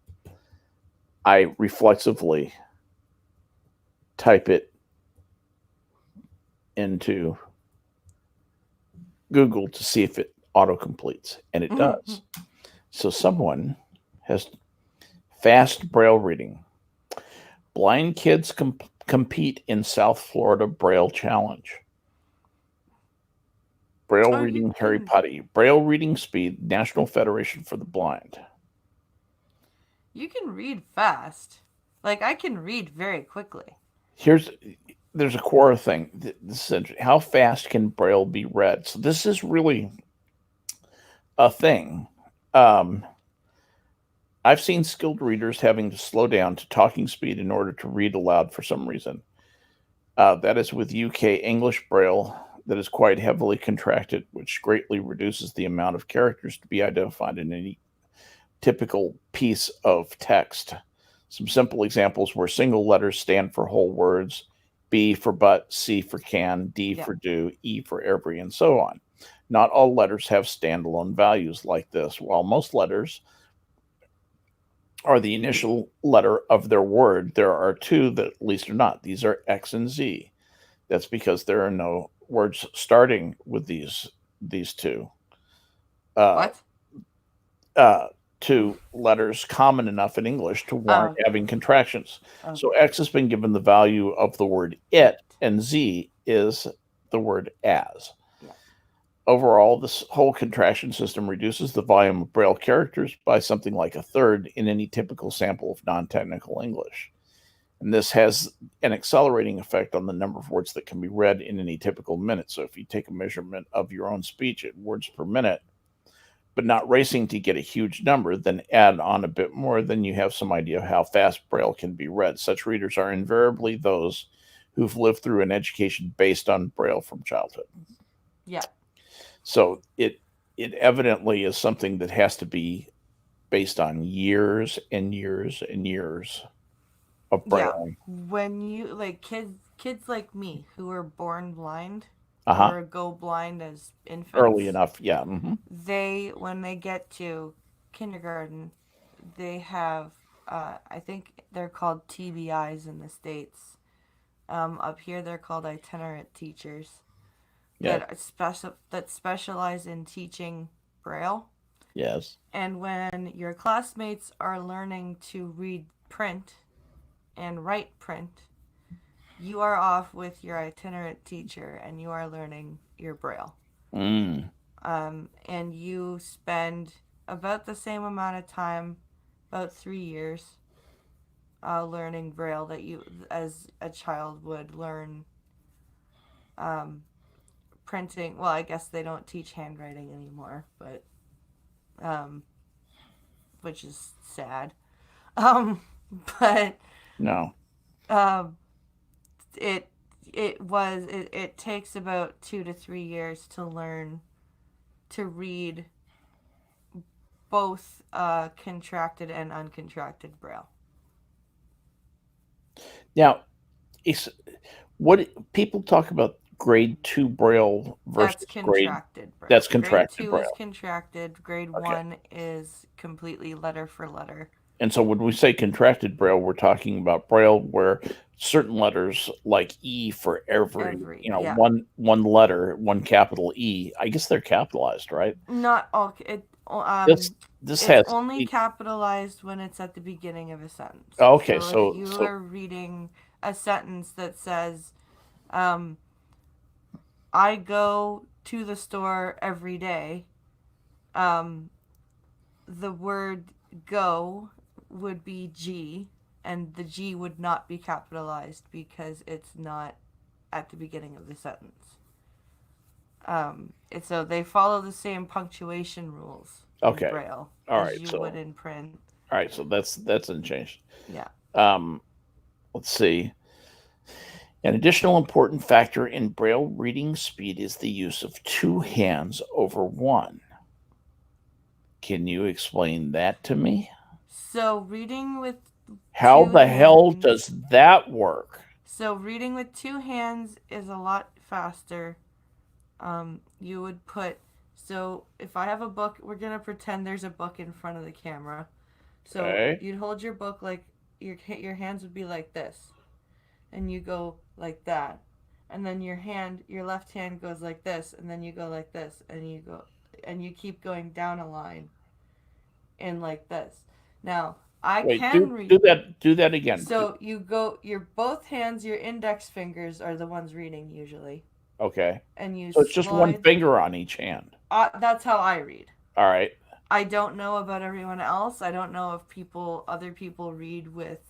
I reflexively type it into Google to see if it auto completes, and it Mm-hmm. does. So someone has fast braille reading. Blind kids compete in South Florida Braille Challenge. Braille Oh, you reading Harry can Putty. Braille reading speed. National Federation for the Blind. you can read fast. Like I can read very quickly. Here's there's a Quora thing. This is how fast can Braille be read? So this is really a thing. Um, I've seen skilled readers having to slow down to talking speed in order to read aloud for some reason. That is with UK English Braille that is quite heavily contracted, which greatly reduces the amount of characters to be identified in any typical piece of text. Some simple examples where single letters stand for whole words: B for but, C for can, D Yeah. for do, E for every, and so on. Not all letters have standalone values like this. While most letters are the initial letter of their word, there are two that at least are not. These are X and Z. That's because there are no words starting with these uh, What? uh, two letters common enough in English to warrant Oh, having contractions. So okay. X has been given the value of the word it, It. and Z is the word as. Yeah. Overall, this whole contraction system reduces the volume of Braille characters by something like a third in any typical sample of non technical English. And this has an accelerating effect on the number of words that can be read in any typical minute. So if you take a measurement of your own speech at words per minute, but not racing to get a huge number, then add on a bit more, then you have some idea of how fast Braille can be read. Such readers are invariably those who've lived through an education based on Braille from childhood. Yeah. So it evidently is something that has to be based on years and years and years of Yeah. Braille. When you like kids like me who were born blind Uh huh. or go blind as Early infants, enough, yeah. Mm-hmm. they when they get to kindergarten, they have I think they're called TBIs in the states. Up here they're called itinerant teachers Yes. that specialize in teaching braille. Yes. And when your classmates are learning to read print and write print, you are off with your itinerant teacher and you are learning your braille. Mm. And you spend about the same amount of time, about 3 years, learning braille that you as a child would learn um, printing. Well, I guess they don't teach handwriting anymore, but um, which is sad. Um, but No. um, it it takes about 2 to 3 years to learn to read both contracted and uncontracted braille. Now, it's what people talk about grade 2 braille versus That's grade contracted braille. that's Grade contracted 2 is braille. contracted. Grade Okay. 1 is completely letter for letter. And so when we say contracted braille, we're talking about braille where certain letters like E for every Yeah. one letter, one capital E, I guess they're capitalized, right? Not all. This It's has only capitalized when it's at the beginning of a sentence. okay, So if you are reading a sentence that says, "I go to the store every day," the word "go" would be G, and the G would not be capitalized because it's not at the beginning of the sentence. So they follow the same punctuation rules in Braille as you would in print. All right, so that's unchanged. Yeah. Let's see. An additional important factor in Braille reading speed is the use of two hands over one. Can you explain that to me? So reading with how the hands, hell does that work? So reading with two hands is a lot faster. You would put, so if I have a book, we're gonna pretend there's a book in front of the camera. So you'd hold your book like your hands would be like this, and you go like that, and then your left hand goes like this, and then you go like this, and you keep going down a line, and like this. Now can read. Do that again. So you go both hands, your index fingers are the ones reading usually. Okay. And you so it's just one finger on each hand. That's how I read. All right. I don't know about everyone else. I don't know if other people read with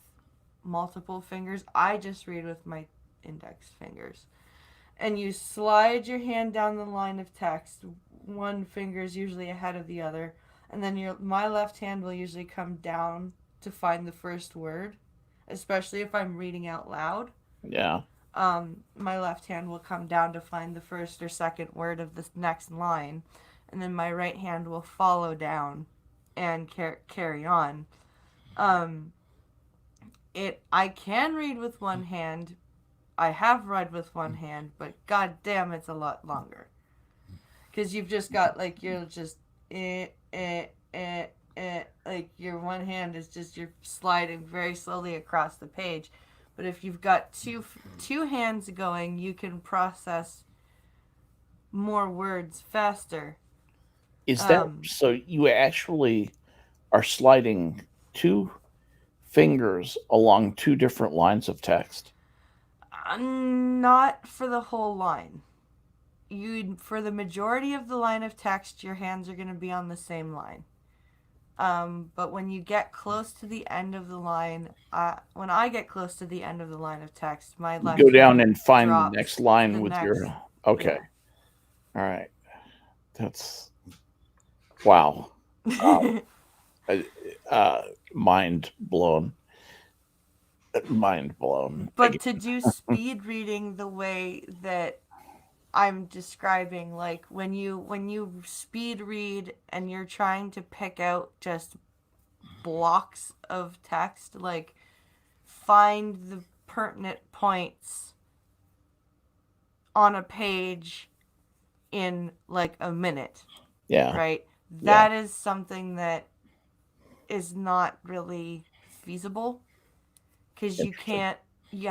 multiple fingers. I just read with my index fingers. And you slide your hand down the line of text. One finger is usually ahead of the other. And then my left hand will usually come down to find the first word, especially if I'm reading out loud. Yeah. My left hand will come down to find the first or second word of the next line, and then my right hand will follow down and carry on. I can read with one hand. I have read with one hand, but god damn, it's a lot longer. Because you've just got, like, you're just, like, your one hand is just, you're sliding very slowly across the page. But if you've got two hands going, you can process more words faster. Is that so? You actually are sliding two fingers along two different lines of text? Not for the whole line. For the majority of the line of text, your hands are going to be on the same line. But when you get close to the end of the line, when I get close to the end of the line of text, my left hand go down and find the next line with your. Okay. Yeah. All right. That's wow. Mind blown. Mind blown. But to do speed reading the way that I'm describing, like when you speed read and you're trying to pick out just blocks of text, like find the pertinent points on a page in like a minute. Yeah. Right? That is something that is not really feasible, because you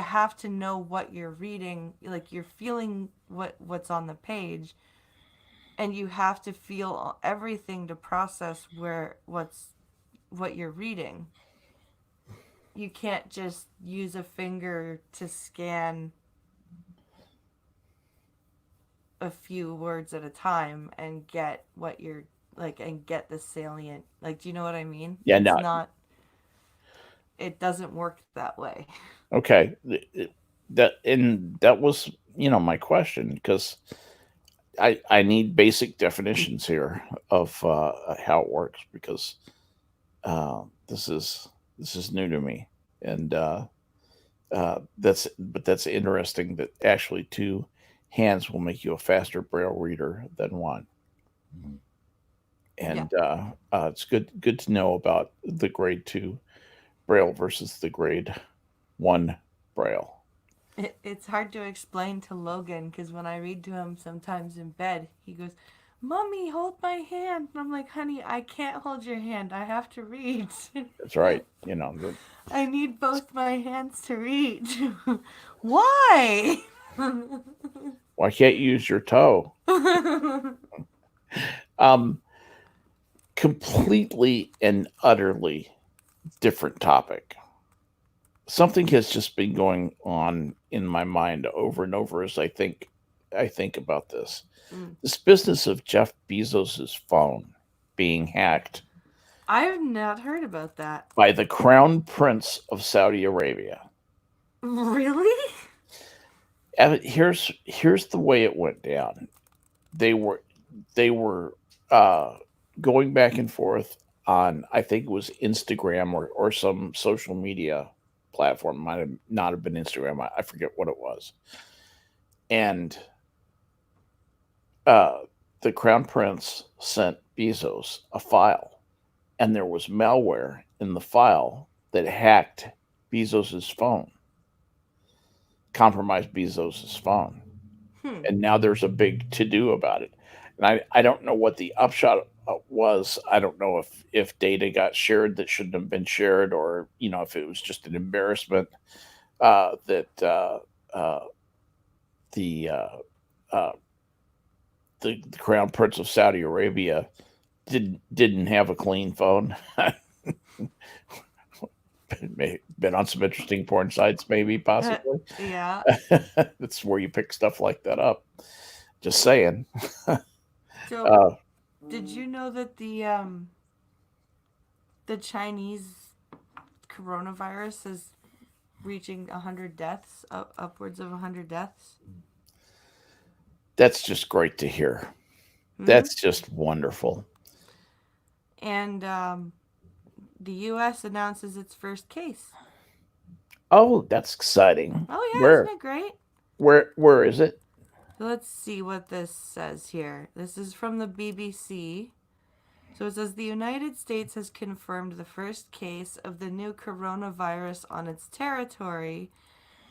have to know what you're reading, like you're feeling what's on the page, and you have to feel everything to process what you're reading. You can't just use a finger to scan a few words at a time and get what you're like, and get the salient, like, do you know what I mean? Yeah. It's not, it doesn't work that way. Okay. That was, my question, because I need basic definitions here of how it works, because this is new to me, and That's interesting that actually two hands will make you a faster braille reader than one. Yeah. And it's good to know about the grade 2 braille versus the grade 1 braille. It's hard to explain to Logan because when I read to him sometimes in bed, he goes, "Mommy, hold my hand." And I'm like, "Honey, I can't hold your hand. I have to read. That's right. I need both my hands to read." Why? Why can't you use your toe? Um, Completely and utterly different topic. Something has just been going on in my mind over and over as I think about this. Mm. This business of Jeff Bezos's phone being hacked I've not heard about that. by the Crown Prince of Saudi Arabia. Really? Here's the way it went down. They were uh, going back and forth on, I think it was Instagram or some social media platform. Might have not have been Instagram. I forget what it was. And uh, the Crown Prince sent Bezos a file, and there was malware in the file that hacked Bezos's phone, compromised Bezos's phone. Hmm. And now there's a big to do about it. And I don't know what the upshot was. I don't know if data got shared that shouldn't have been shared, or if it was just an embarrassment that uh, the, uh, uh, the Crown Prince of Saudi Arabia didn't have a clean phone. Been on some interesting porn sites, maybe, possibly. Yeah. That's where you pick stuff like that up. Just saying. So, Uh, did you know that the Chinese coronavirus is reaching 100 deaths, upwards of 100 deaths? that's just great to hear. Mm-hmm. That's just wonderful. And the U.S. announces its first case. Oh, that's exciting. Oh yeah, isn't Where it great? where is it? So let's see what this says here. This is from the BBC. So it says the United States has confirmed the first case of the new coronavirus on its territory.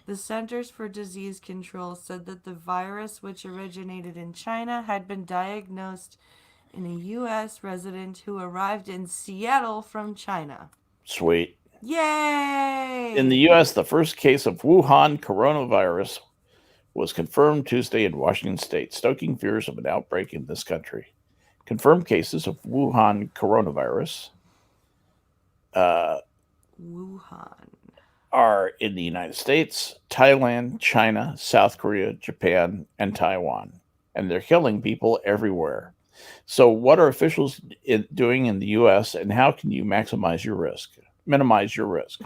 The Centers for Disease Control said that the virus, which originated in China, had been diagnosed in a U.S. resident who arrived in Seattle from China. Sweet. Yay! In the US, the first case of Wuhan coronavirus was confirmed Tuesday in Washington state, stoking fears of an outbreak in this country. Confirmed cases of Wuhan coronavirus Wuhan. are in the United States, Thailand, China, South Korea, Japan, and Taiwan. And they're killing people everywhere. So, what are officials doing in the US, and how can you maximize your risk? Minimize your risk.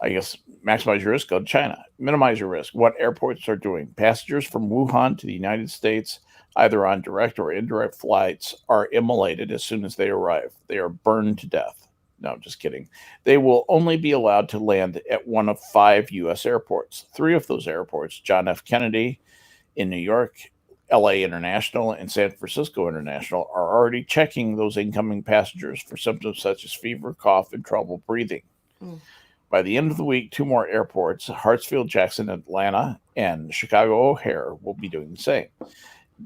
I guess maximize your risk, go to China. Minimize your risk. What airports are doing? Passengers from Wuhan to the United States, either on direct or indirect flights, are immolated as soon as they arrive. They are burned to death. No, I'm just kidding. They will only be allowed to land at one of 5 U.S. airports. 3 of those airports, John F. Kennedy in New York, LA International, and San Francisco International, are already checking those incoming passengers for symptoms such as fever, cough, and trouble breathing. Mm. By the end of the week, 2 more airports, Hartsfield Jackson, Atlanta, and Chicago O'Hare, will be doing the same.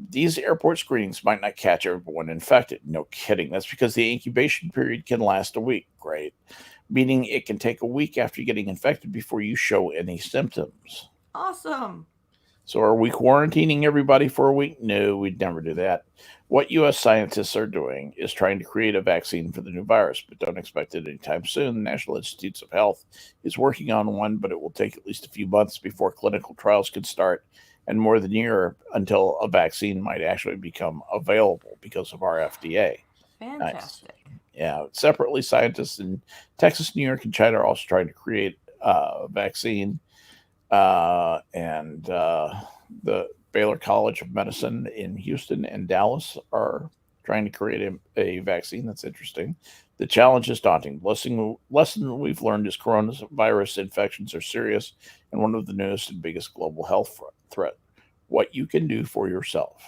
These airport screenings might not catch everyone infected. No kidding. That's because the incubation period can last a week. Great. Meaning it can take a week after getting infected before you show any symptoms. Awesome. So are we quarantining everybody for a week? No, we'd never do that. What U.S. scientists are doing is trying to create a vaccine for the new virus, but don't expect it anytime soon. The National Institutes of Health is working on one, but it will take at least a few months before clinical trials can start, and more than a year until a vaccine might actually become available because of our FDA. Fantastic. Nice. Yeah. Separately, scientists in Texas, New York, and China are also trying to create a vaccine. And the Baylor College of Medicine in Houston and Dallas are trying to create a vaccine. That's interesting. The challenge is daunting. Lesson we've learned is coronavirus infections are serious and one of the newest and biggest global health threat. What you can do for yourself.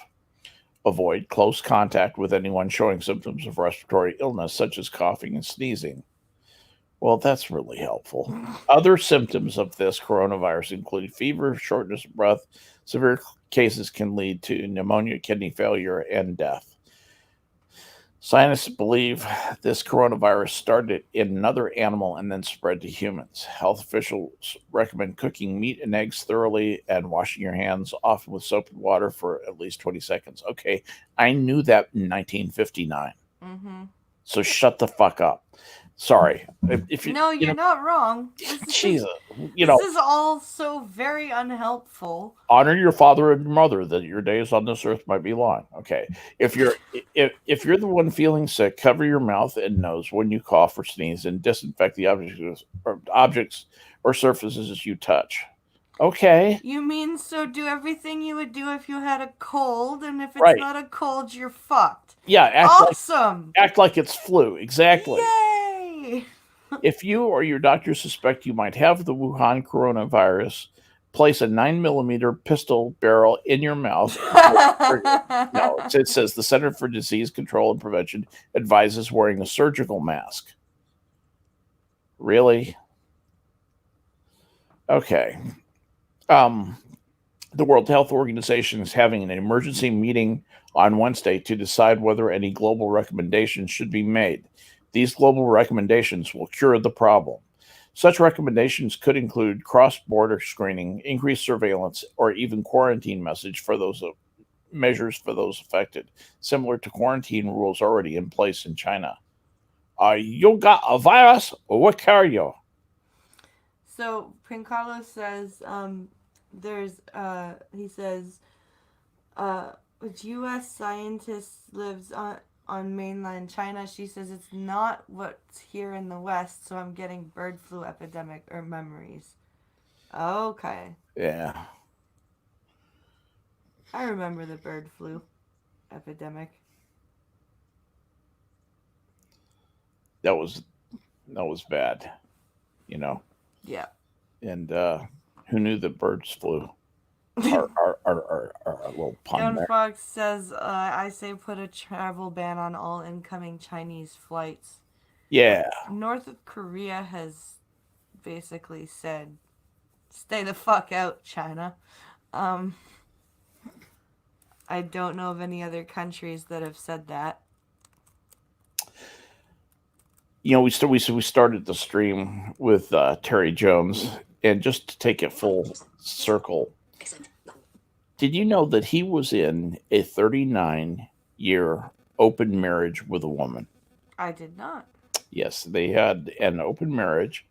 Avoid close contact with anyone showing symptoms of respiratory illness, such as coughing and sneezing. Well, that's really helpful. Other symptoms of this coronavirus include fever, shortness of breath. Severe cases can lead to pneumonia, kidney failure, and death. Scientists believe this coronavirus started in another animal and then spread to humans. Health officials recommend cooking meat and eggs thoroughly and washing your hands often with soap and water for at least 20 seconds. Okay, I knew that in 1959. Mm-hmm. So shut the fuck up. Sorry. If you, No, you're not wrong. Jesus, this is all so very unhelpful. Honor your father and mother that your days on this earth might be long. Okay. If you're the one feeling sick, cover your mouth and nose when you cough or sneeze and disinfect the objects or surfaces you touch. Okay. You mean so do everything you would do if you had a cold, and if it's right. not a cold, you're fucked. Yeah, awesome. Act like it's flu. Exactly. Yay! If you or your doctor suspect you might have the Wuhan coronavirus, place a 9mm pistol barrel in your mouth. No, it says the Center for Disease Control and Prevention advises wearing a surgical mask. Really? Okay. The World Health Organization is having an emergency meeting on Wednesday to decide whether any global recommendations should be made. These global recommendations will cure the problem. Such recommendations could include cross-border screening, increased surveillance, or even quarantine measures for those affected, similar to quarantine rules already in place in China. You got a virus? What care you? So Carlos says he says U.S. scientist lives on mainland China. She says it's not what's here in the West, so I'm getting bird flu epidemic or memories. Okay. Yeah. I remember the bird flu epidemic. That was bad, Yeah. And who knew that birds flew? Our little pun John there. Fox says, I say put a travel ban on all incoming Chinese flights. Yeah. North Korea has basically said, stay the fuck out, China. I don't know of any other countries that have said that. We started the stream with Terry Jones, and just to take it full circle, did you know that he was in a 39-year open marriage with a woman? I did not. Yes, they had an open marriage,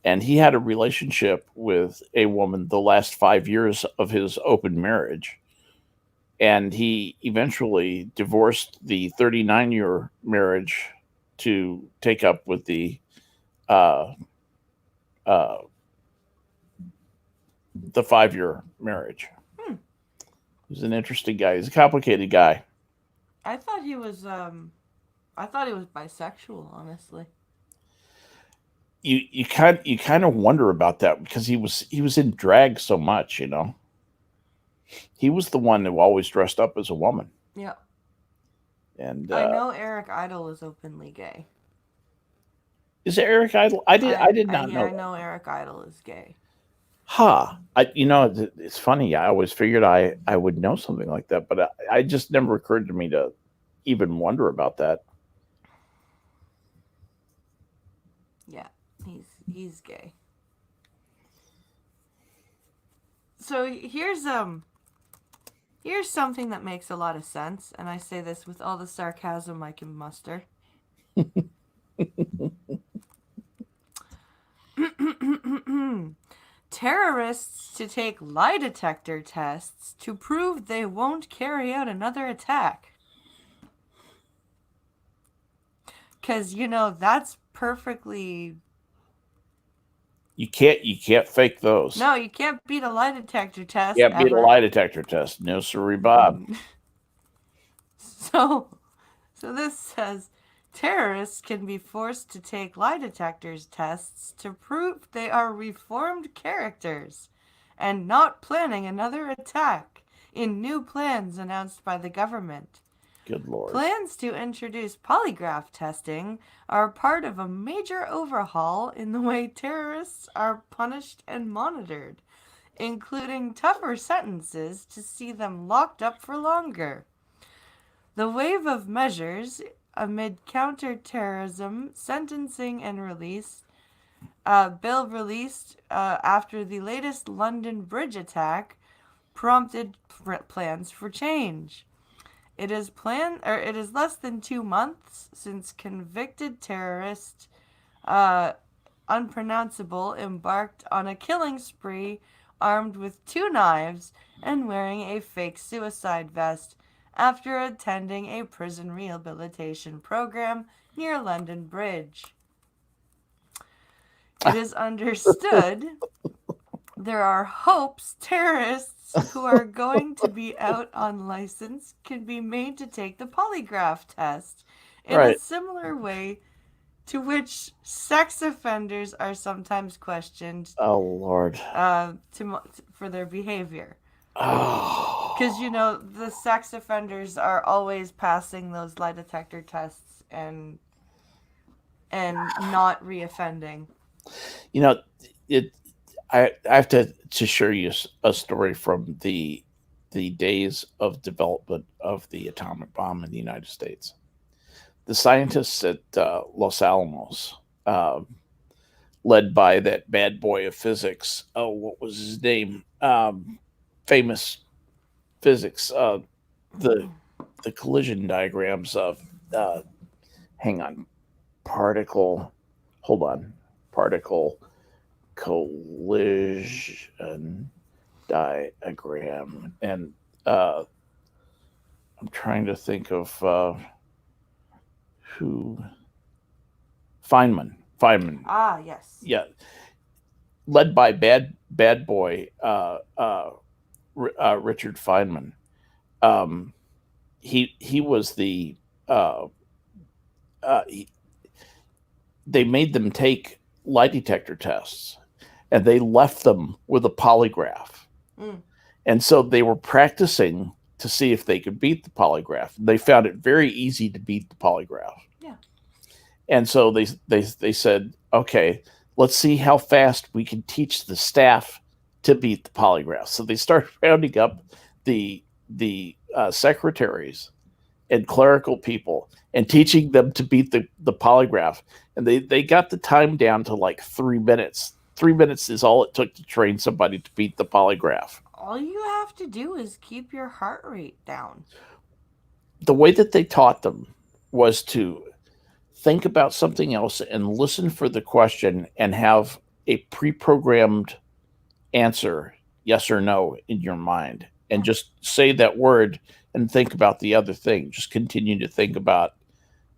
and he had a relationship with a woman the last 5 years of his open marriage. And he eventually divorced the 39-year marriage to take up with the 5-year marriage. He's an interesting guy. He's a complicated guy. I thought he was bisexual, honestly. You kind of wonder about that because he was in drag so much, He was the one who always dressed up as a woman. Yeah. And I know Eric Idle is openly gay. Is it Eric Idle? I did not know. I know Eric Idle is gay. It's funny. I always figured I would know something like that, but I just never occurred to me to even wonder about that. Yeah, he's gay. So here's something that makes a lot of sense, and I say this with all the sarcasm I can muster. Terrorists to take lie detector tests to prove they won't carry out another attack. Because, that's perfectly... You can't fake those. No, you can't beat a lie detector test. You can't beat a lie detector test. No, sorry, Bob. So, So this says terrorists can be forced to take lie detectors tests to prove they are reformed characters and not planning another attack in new plans announced by the government. Good Lord. Plans to introduce polygraph testing are part of a major overhaul in the way terrorists are punished and monitored, including tougher sentences to see them locked up for longer. The wave of measures amid counterterrorism sentencing and release bill released after the latest London Bridge attack prompted plans for change. It is less than 2 months since convicted terrorist unpronounceable embarked on a killing spree armed with 2 knives and wearing a fake suicide vest after attending a prison rehabilitation program near London Bridge. It is understood there are hopes terrorists who are going to be out on license can be made to take the polygraph test in a Right. similar way to which sex offenders are sometimes questioned Oh Lord. for their behavior. Oh. Because, the sex offenders are always passing those lie detector tests and not reoffending. It. I have to share you a story from the days of development of the atomic bomb in the United States. The scientists at Los Alamos, led by that bad boy of physics. Oh, what was his name? Famous physics. The the collision diagrams of. Hang on. Particle. Hold on. Particle collision diagram, and I'm trying to think of who. Feynman. Ah, yes. Yeah, led by bad boy Richard Feynman. Um, he was the he, they made them take lie detector tests, and they left them with a polygraph. Mm. And so they were practicing to see if they could beat the polygraph. They found it very easy to beat the polygraph. Yeah. And so they said, okay, let's see how fast we can teach the staff to beat the polygraph. So they started rounding up the secretaries and clerical people and teaching them to beat the polygraph. And they got the time down to like 3 minutes. 3 minutes is all it took to train somebody to beat the polygraph. All you have to do is keep your heart rate down. The way that they taught them was to think about something else and listen for the question and have a pre-programmed answer, yes or no, in your mind, and just say that word and think about the other thing. Just continue to think about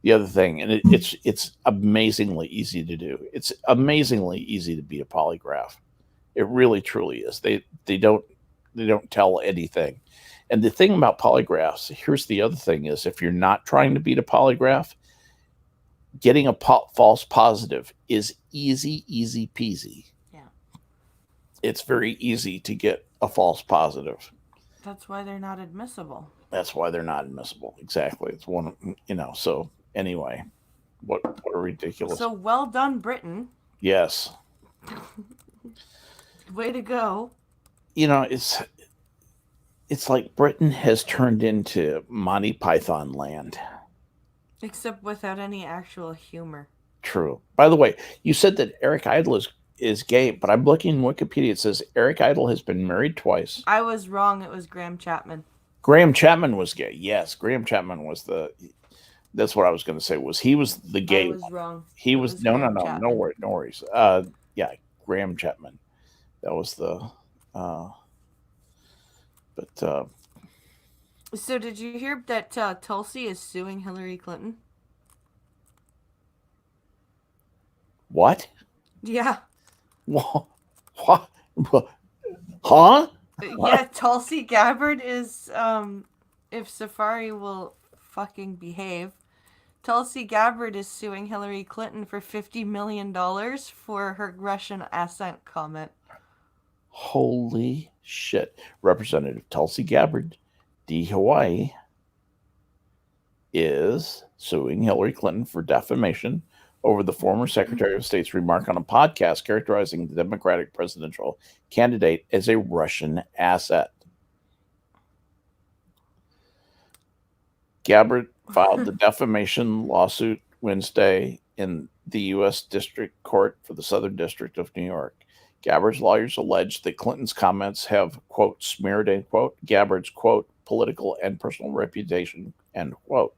the other thing, and it's amazingly easy to do. It's amazingly easy to beat a polygraph. It really truly is. They don't tell anything. And the thing about polygraphs, here's the other thing: is if you're not trying to beat a polygraph, getting a false positive is easy peasy. Yeah. It's very easy to get a false positive. That's why they're not admissible. That's why they're not admissible. Exactly. It's one, so anyway, what a ridiculous. So well done, Britain. Yes. Way to go. It's like Britain has turned into Monty Python land. Except without any actual humor. True. By the way, you said that Eric Idle is gay, but I'm looking in Wikipedia. It says Eric Idle has been married twice. I was wrong. It was Graham Chapman. Graham Chapman was gay. Yes, Graham Chapman was the. That's what I was going to say. He was the gay? I was wrong. He was no worries. Yeah, Graham Chapman. That was the. But. So did you hear that Tulsi is suing Hillary Clinton? What? Yeah. What? Huh? Yeah, Tulsi Gabbard is if Safari will fucking behave, Tulsi Gabbard is suing Hillary Clinton for $50 million for her Russian accent comment. Holy shit. Representative Tulsi Gabbard, D. Hawaii, is suing Hillary Clinton for defamation over the former Secretary of State's remark on a podcast characterizing the Democratic presidential candidate as a Russian asset. Gabbard filed the defamation lawsuit Wednesday in the U.S. District Court for the Southern District of New York. Gabbard's lawyers allege that Clinton's comments have, quote, smeared, end quote, Gabbard's, quote, political and personal reputation, end quote.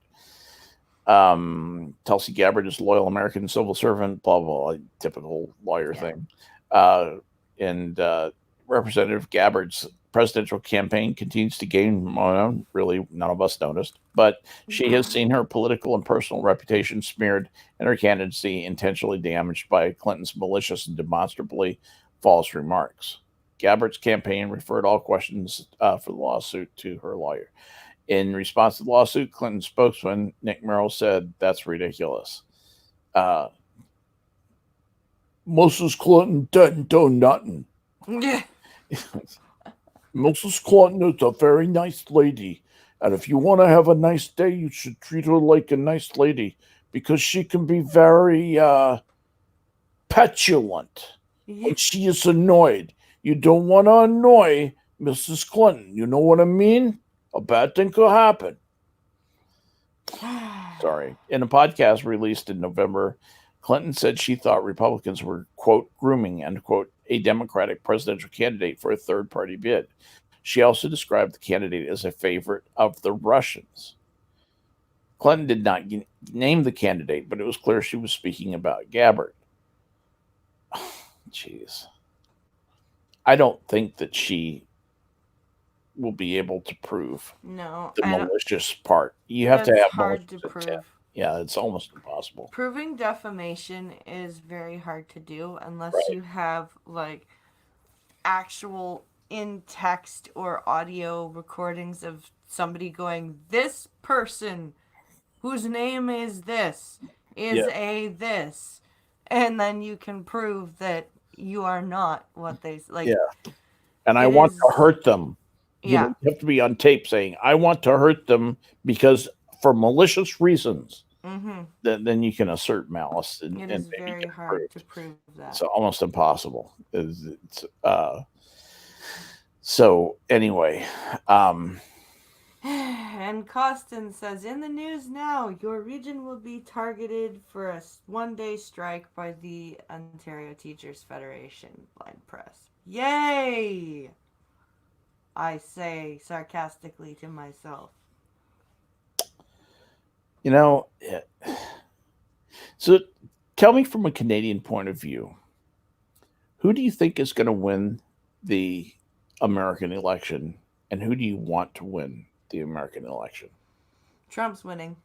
Tulsi Gabbard is a loyal American civil servant, blah, blah, blah, typical lawyer thing. And Representative Gabbard's presidential campaign continues to gain momentum. Really, none of us noticed. But she has seen her political and personal reputation smeared and her candidacy intentionally damaged by Clinton's malicious and demonstrably false remarks. Gabbard's campaign referred all questions for the lawsuit to her lawyer. In response to the lawsuit, Clinton spokesman Nick Merrill said, "That's ridiculous. Mrs. Clinton didn't do nothing. Yeah. Mrs. Clinton is a very nice lady. And if you want to have a nice day, you should treat her like a nice lady because she can be very petulant. And she is annoyed. You don't want to annoy Mrs. Clinton. You know what I mean? A bad thing could happen." Sorry. In a podcast released in November, Clinton said she thought Republicans were, quote, grooming, end quote, a Democratic presidential candidate for a third-party bid. She also described the candidate as a favorite of the Russians. Clinton did not name the candidate, but it was clear she was speaking about Gabbard. Jeez. I don't think that she will be able to prove No, the malicious part. You have to have hard to prove. Yeah, it's almost impossible. Proving defamation is very hard to do unless you have like actual in text or audio recordings of somebody going, "This person whose name is this is a this," and then you can prove that you are not what they like. Yeah, and I want to hurt them. Yeah, You have to be on tape saying, "I want to hurt them because for malicious reasons." Mm-hmm. Then you can assert malice. It is very hard to prove that. It's almost impossible. So anyway, and Costin says, in the news now, your region will be targeted for a one-day strike by the Ontario Teachers Federation Blind Press. Yay! I say sarcastically to myself. You know, so tell me from a Canadian point of view, who do you think is going to win the American election, and who do you want to win the American election? Trump's winning.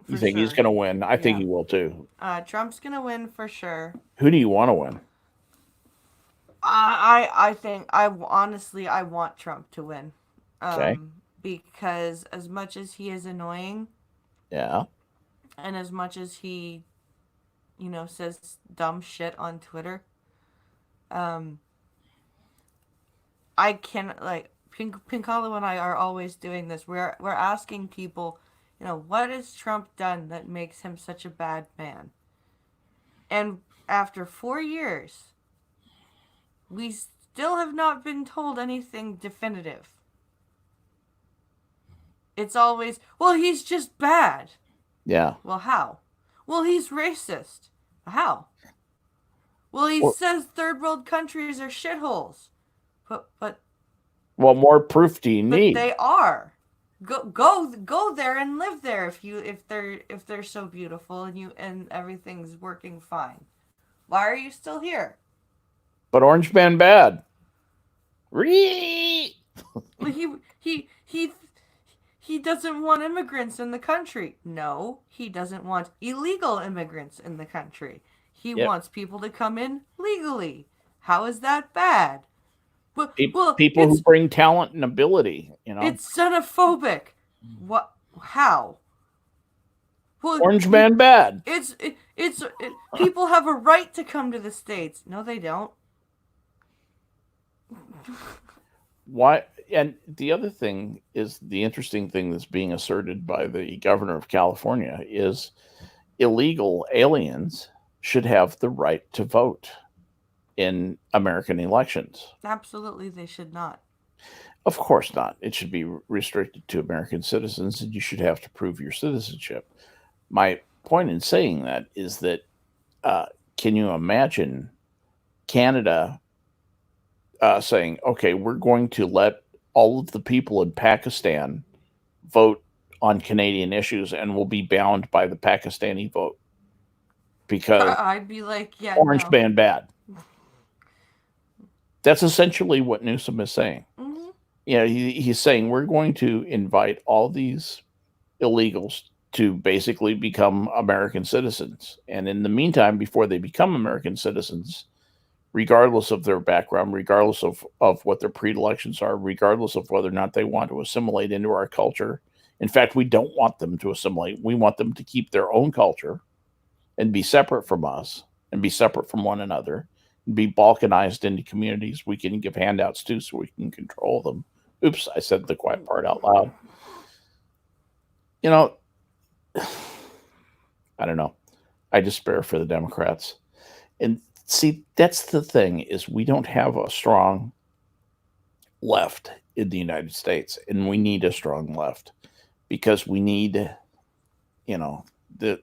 You think he's going to win? I think he will too. Trump's going to win for sure. Who do you want to win? I think I want Trump to win. Okay. Because as much as he is annoying, yeah, and as much as he, says dumb shit on Twitter, I can Pinkalo and I are always doing this. We're asking people, what has Trump done that makes him such a bad man? And after 4 years, we still have not been told anything definitive. It's always, well, he's just bad. Yeah. Well, how? Well, he's racist. How? Well, he says third world countries are shitholes. But what more proof do you need? They are. Go there and live there if they're so beautiful and everything's working fine. Why are you still here? But Orange Man bad. He doesn't want immigrants in the country. No, he doesn't want illegal immigrants in the country. He wants people to come in legally. How is that bad? People who bring talent and ability, It's xenophobic. What? How? Well, Orange man bad. People have a right to come to the States. No, they don't. Why? And the other thing is the interesting thing that's being asserted by the governor of California is illegal aliens should have the right to vote in American elections. Absolutely, they should not. Of course not. It should be restricted to American citizens, and you should have to prove your citizenship. My point in saying that is that uh, can you imagine Canada saying, okay, we're going to let all of the people in Pakistan vote on Canadian issues and will be bound by the Pakistani vote because I'd be like, yeah, Orange no. man bad. That's essentially what Newsom is saying. Mm-hmm. He's saying we're going to invite all these illegals to basically become American citizens. And in the meantime, before they become American citizens, regardless of their background, regardless of what their predilections are, regardless of whether or not they want to assimilate into our culture. In fact, we don't want them to assimilate. We want them to keep their own culture and be separate from us and be separate from one another and be balkanized into communities we can give handouts to so we can control them. Oops, I said the quiet part out loud. You know, I don't know. I despair for the Democrats. And see, that's the thing is we don't have a strong left in the United States, and we need a strong left because we need,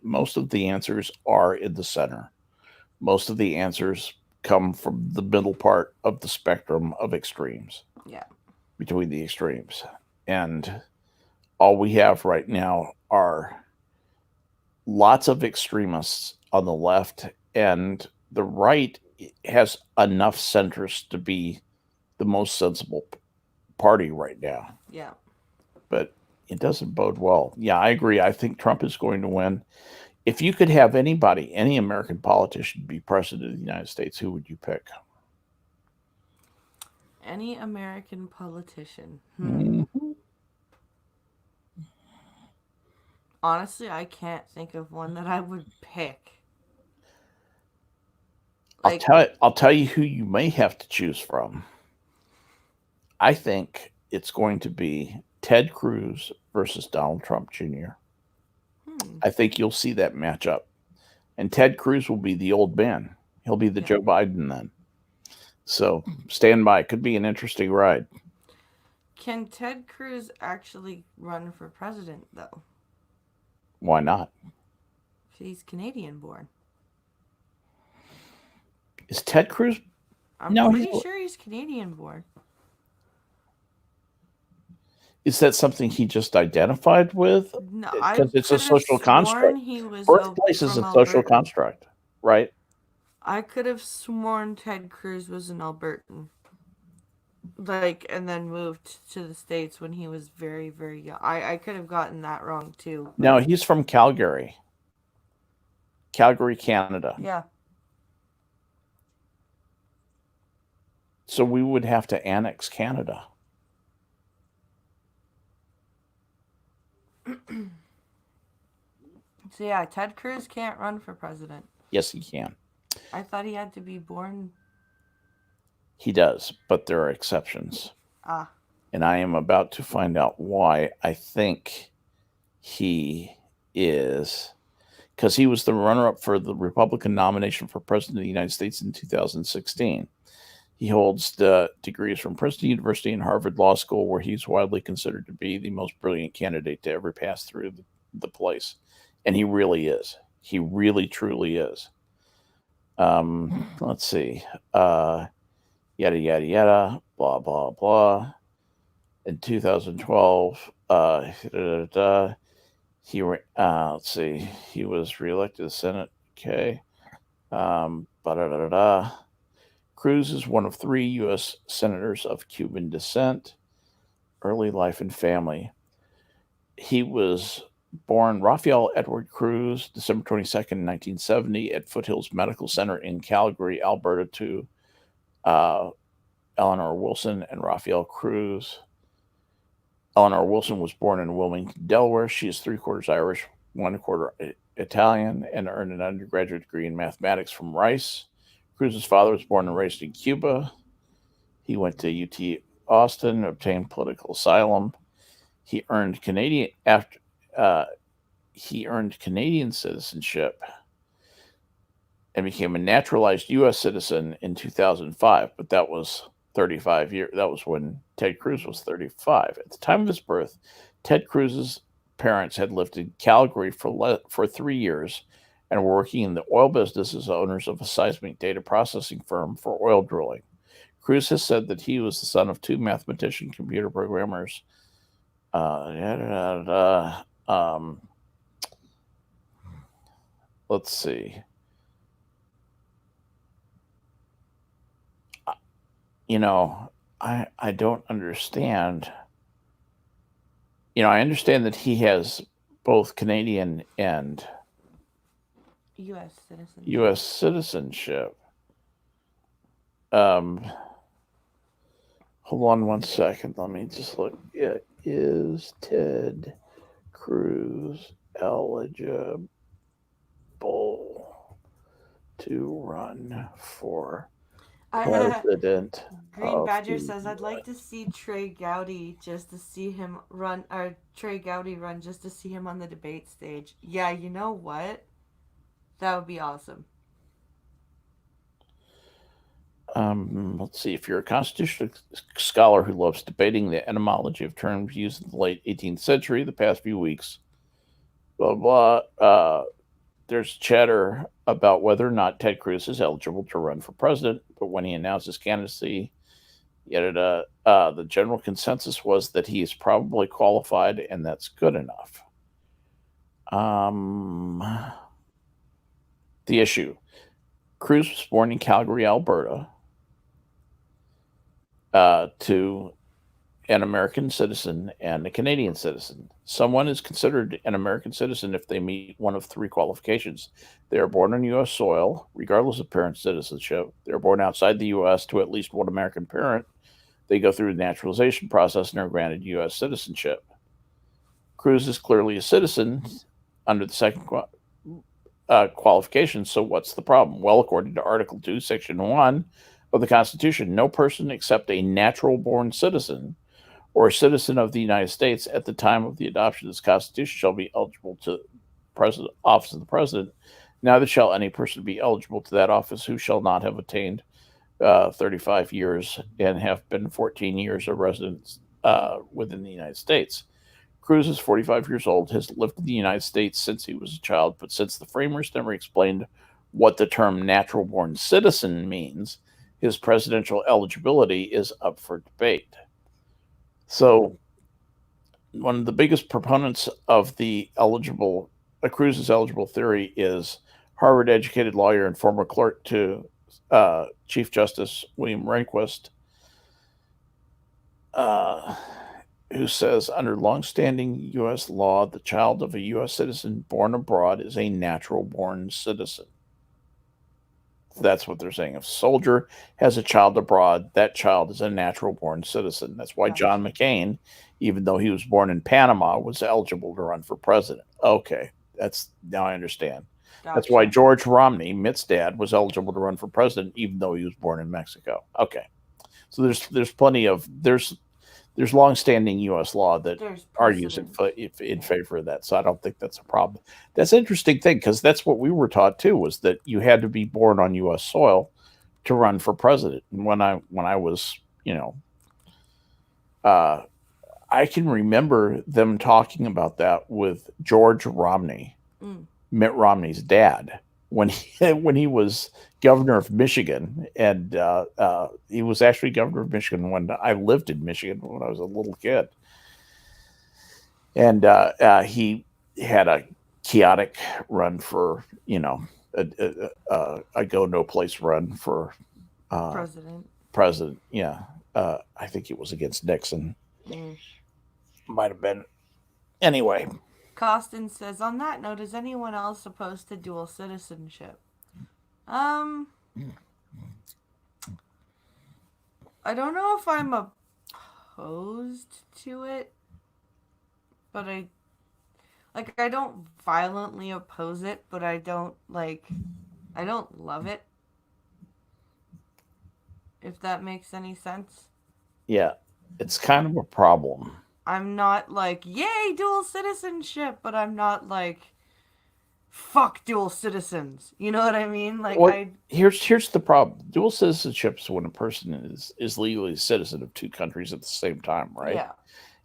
most of the answers are in the center. Most of the answers come from the middle part of the spectrum of extremes. Yeah. Between the extremes. And all we have right now are lots of extremists on the left, and the right has enough centrists to be the most sensible party right now. Yeah. But it doesn't bode well. Yeah, I agree. I think Trump is going to win. If you could have anybody, any American politician be president of the United States, who would you pick? Any American politician. Mm-hmm. Honestly, I can't think of one that I would pick. I'll tell you who you may have to choose from. I think it's going to be Ted Cruz versus Donald Trump Jr. I think you'll see that matchup. And Ted Cruz will be the old man. He'll be the Joe Biden then. So stand by. It could be an interesting ride. Can Ted Cruz actually run for president, though? Why not? He's Canadian born. Is Ted Cruz? I'm pretty sure he's Canadian born. Is that something he just identified with? No, because it's a social construct. Birthplace is a social construct, right? I could have sworn Ted Cruz was an Albertan. And then moved to the States when he was very, very young. I could have gotten that wrong too. No, he's from Calgary. Calgary, Canada. Yeah. So we would have to annex Canada. So yeah, Ted Cruz can't run for president. Yes, he can. I thought he had to be born. He does, but there are exceptions. Ah. And I am about to find out why. I think he is, because he was the runner-up for the Republican nomination for president of the United States in 2016. He holds the degrees from Princeton University and Harvard Law School, where he's widely considered to be the most brilliant candidate to ever pass through the place. And he really is. He really, truly is. Let's see. Yada, yada, yada, blah, blah, blah. In 2012, let's see, he was reelected to the Senate. Okay. Cruz is one of 3 U.S. senators of Cuban descent. Early life and family. He was born Rafael Edward Cruz, December 22nd, 1970, at Foothills Medical Center in Calgary, Alberta, to Eleanor Wilson and Rafael Cruz. Eleanor Wilson was born in Wilmington, Delaware. She is 3/4 Irish, 1/4 Italian, and earned an undergraduate degree in mathematics from Rice. Cruz's father was born and raised in Cuba. He went to UT Austin, obtained political asylum. He earned uh, Canadian citizenship and became a naturalized U.S. citizen in 2005. But that was 35 years. That was when Ted Cruz was 35. At the time of his birth, Ted Cruz's parents had lived in Calgary for 3 years and were working in the oil business as owners of a seismic data processing firm for oil drilling. Cruz has said that he was the son of two mathematician computer programmers. Let's see. You know, I don't understand. I understand that he has both Canadian and U.S. citizenship. Hold on one second. Let me just look. Is Ted Cruz eligible to run for president? Green Badger says, I'd like to see Trey Gowdy just to see him run, or Trey Gowdy run just to see him on the debate stage. Yeah, you know what? That would be awesome. Let's see. If you're a constitutional scholar who loves debating the etymology of terms used in the late 18th century, the past few weeks, blah, blah, there's chatter about whether or not Ted Cruz is eligible to run for president. But when he announced his candidacy, the general consensus was that he is probably qualified, and that's good enough. The issue. Cruz was born in Calgary, Alberta, to an American citizen and a Canadian citizen. Someone is considered an American citizen if they meet one of three qualifications. They are born on U.S. soil, regardless of parent citizenship. They're born outside the U.S. to at least one American parent. They go through the naturalization process and are granted U.S. citizenship. Cruz is clearly a citizen under the second qualification, so what's the problem? Well, according to Article 2, Section 1 of the Constitution, no person except a natural-born citizen or a citizen of the United States at the time of the adoption of this Constitution shall be eligible to office of the President. Neither shall any person be eligible to that office who shall not have attained 35 years and have been 14 years of residence within the United States. Cruz is 45 years old, has lived in the United States since he was a child, but since the framers never explained what the term natural-born citizen means, his presidential eligibility is up for debate. So, one of the biggest proponents of the Cruz's eligible theory is Harvard-educated lawyer and former clerk to Chief Justice William Rehnquist, who says under longstanding U.S. law, the child of a U.S. citizen born abroad is a natural-born citizen. That's what they're saying. If a soldier has a child abroad, that child is a natural-born citizen. That's why John McCain, even though he was born in Panama, was eligible to run for president. Okay, now I understand. Gotcha. That's why George Romney, Mitt's dad, was eligible to run for president, even though he was born in Mexico. Okay, so there's plenty of there's longstanding U.S. law that argues in favor of that. So I don't think that's a problem. That's an interesting thing because that's what we were taught too, was that you had to be born on U.S. soil to run for president. And when I was, I can remember them talking about that with George Romney, Mitt Romney's dad, when he was governor of Michigan, and he was actually governor of Michigan when I lived in Michigan when I was a little kid, and he had a chaotic run for a go no place run for president. Yeah, I think it was against Nixon. Might have been. Anyway. Costin says, on that note, is anyone else opposed to dual citizenship? I don't know if I'm opposed to it, but Like, I don't violently oppose it, but I don't love it, if that makes any sense. Yeah, it's kind of a problem. I'm not like, yay, dual citizenship, but I'm not like, fuck dual citizens. You know what I mean? Like, What here's the problem. Dual citizenship is when a person is legally a citizen of two countries at the same time, right? yeah,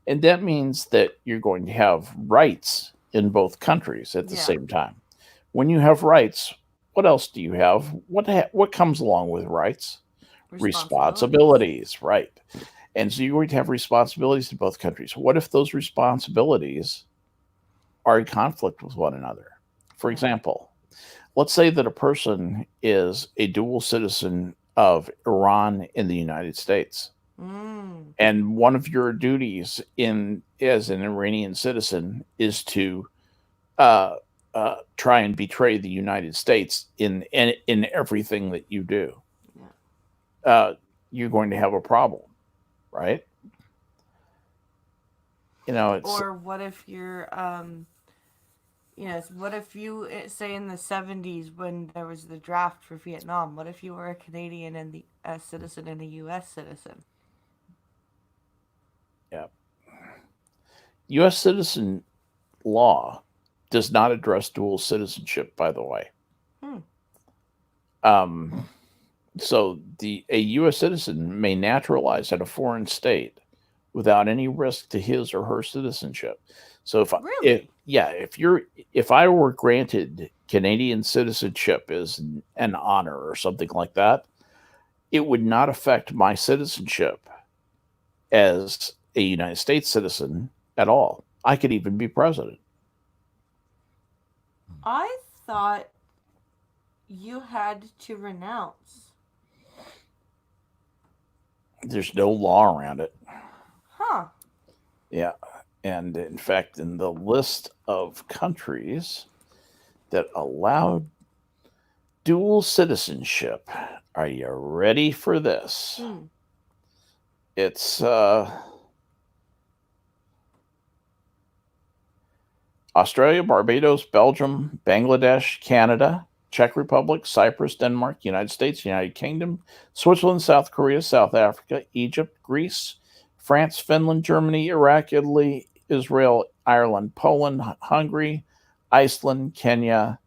And that means that you're going to have rights in both countries at the yeah, same time. When you have rights, what else do you have? What comes along with rights? responsibilities. Responsibilities, right? And so you're going to have responsibilities in both countries. What if those responsibilities are in conflict with one another? For Yeah. example, let's say that a person is a dual citizen of Iran in the United States, Mm. and one of your duties in as an Iranian citizen is to uh, try and betray the United States in everything that you do. Yeah. Uh, you're going to have a problem, right? You know, it's Or what if you're yes, what if you say in the 70s when there was the draft for Vietnam, what if you were a Canadian and a citizen and a US citizen? yeah. U.S. citizen law does not address dual citizenship, by the way. Hmm. Um, so a U.S. citizen may naturalize at a foreign state without any risk to his or her citizenship. So Really? if I were granted Canadian citizenship as an honor or something like that, it would not affect my citizenship as a United States citizen at all. I could even be president. I thought you had to renounce. There's no law around it. Huh. Yeah. And in fact, in the list of countries that allow dual citizenship, are you ready for this? Hmm. It's Australia, Barbados, Belgium, Bangladesh, Canada, Czech Republic, Cyprus, Denmark, United States, United Kingdom, Switzerland, South Korea, South Africa, Egypt, Greece, France, Finland, Germany, Iraq, Italy, Israel, Ireland, Poland, Hungary, Iceland, Kenya,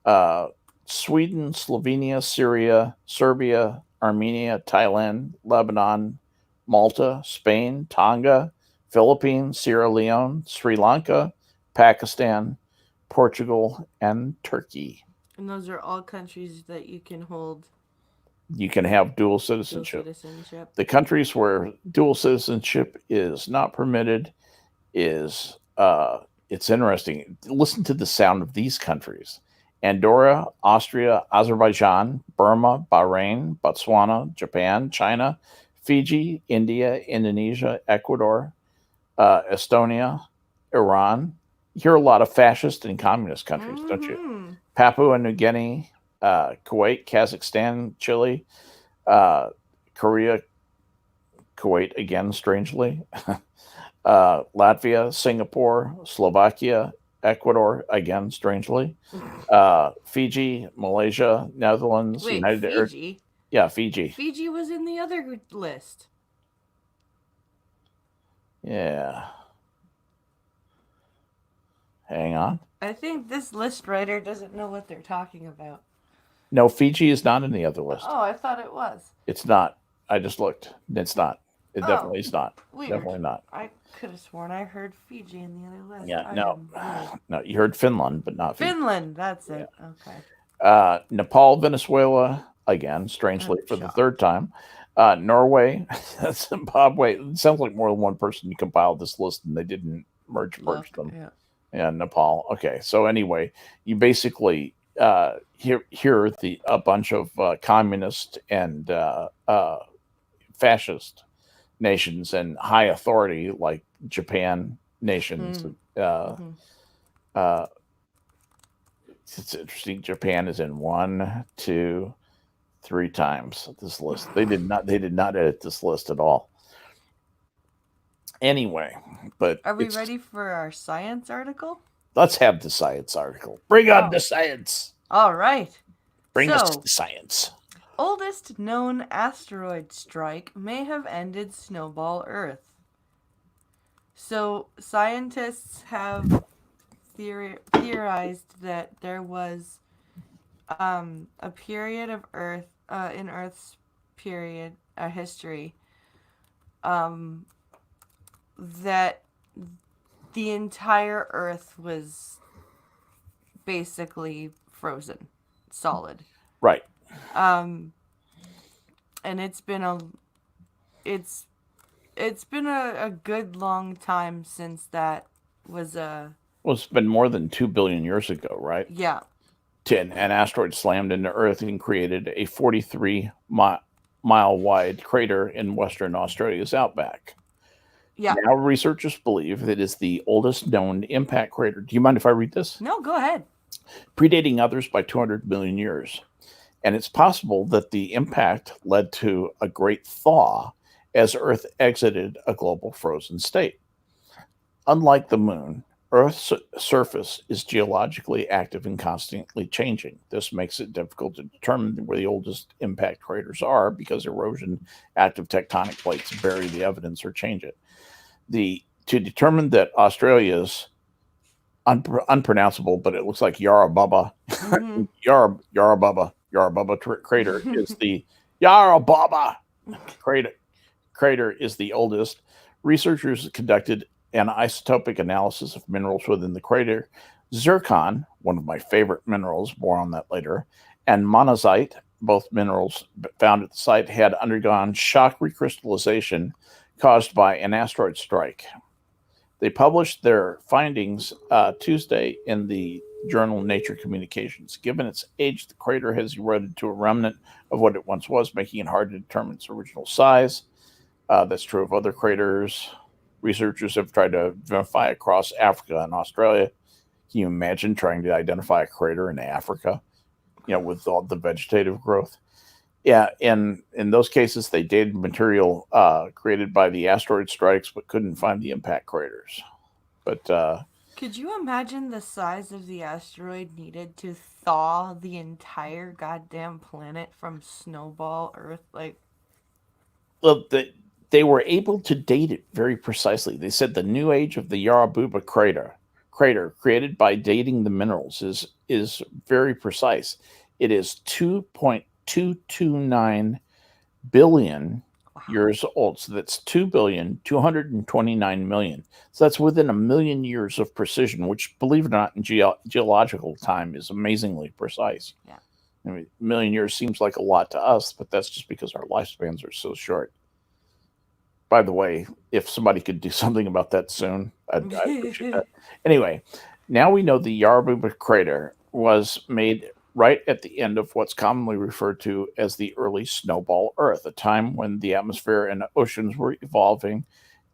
uh, Sweden, Slovenia, Syria, Serbia, Armenia, Thailand, Lebanon, Malta, Spain, Tonga, Philippines, Sierra Leone, Sri Lanka, Pakistan, Portugal, and Turkey. And those are all countries that you can hold You can have dual dual citizenship. citizenship. The countries where dual citizenship is not permitted is it's interesting. Listen to the sound of these countries: Andorra, Austria, Azerbaijan, Burma, Bahrain, Botswana, Japan, China, Fiji, India, Indonesia, Ecuador, Estonia, Iran. You hear a lot of fascist and communist countries, don't you? Mm-hmm. Papua New Guinea, Kuwait, Kazakhstan, Chile, uh, Korea, Kuwait again, strangely, Latvia, Singapore, Slovakia, Ecuador, again, strangely, Fiji, Malaysia, Netherlands, Wait, Fiji? yeah, Fiji. Fiji was in the other list. Yeah. Hang on. I think this list writer doesn't know what they're talking about. No, Fiji is not in the other list. Oh, I thought it was. It's not. I just looked. It's not. It Oh, definitely is not. weird. Definitely not. I could have sworn I heard Fiji in the other list. Yeah, I no. am weird. No, you heard Finland, but not Fiji. Finland, that's Yeah. it. Okay. Nepal, Venezuela, again, strangely for the third time. Norway, Zimbabwe. It sounds like more than one person compiled this list and they didn't merge them. Yeah. Yeah, Nepal. Okay, so anyway, you basically hear a bunch of communist and fascist nations and high authority like Japan nations. Mm-hmm. Uh, it's interesting. Japan is in 1, 2, 3 times this list. They did not edit this list at all. Anyway, but are we ready for our science article? Let's have the science article. Bring on Oh. the science. All right. Bring us So, the science. oldest known asteroid strike may have ended snowball Earth. So, scientists have theorized that there was a period of Earth, in Earth's period, history, um, that the entire Earth was basically frozen, solid. Right. Um, and it's been a good long time since that was a Well, it's been more than 2 billion years ago, right? yeah. An asteroid slammed into Earth and created a 43-mile wide crater in Western Australia's outback. Yeah. Now, researchers believe that it is the oldest known impact crater. Do you mind if I read this? No, go ahead. Predating others by 200 million years. And it's possible that the impact led to a great thaw as Earth exited a global frozen state. Unlike the moon, Earth's surface is geologically active and constantly changing. This makes it difficult to determine where the oldest impact craters are because erosion, active tectonic plates bury the evidence or change it. To determine that Australia's unpronounceable, but it looks like Yarrabubba, Yarrabubba crater is the Yarrabubba crater is the oldest. Researchers conducted an isotopic analysis of minerals within the crater. Zircon, one of my favorite minerals, more on that later, and monazite, both minerals found at the site, had undergone shock recrystallization caused by an asteroid strike. They published their findings Tuesday in the journal Nature Communications. Given its age, the crater has eroded to a remnant of what it once was, making it hard to determine its original size. That's true of other craters. Researchers have tried to identify across Africa and Australia. Can you imagine trying to identify a crater in Africa, with all the vegetative growth? Yeah, in those cases, they dated material created by the asteroid strikes, but couldn't find the impact craters. But could you imagine the size of the asteroid needed to thaw the entire goddamn planet from snowball Earth? Well, they were able to date it very precisely. They said the new age of the Yarrabubba crater created by dating the minerals is very precise. It is 2.229 billion years old. So that's 2,229,000,000. So that's within a million years of precision, which, believe it or not, in geological time is amazingly precise. Yeah. I mean, a million years seems like a lot to us, but that's just because our lifespans are so short. By the way, if somebody could do something about that soon, I'd appreciate that. Anyway, now we know the Yarrabubba crater was made right at the end of what's commonly referred to as the early snowball Earth, a time when the atmosphere and oceans were evolving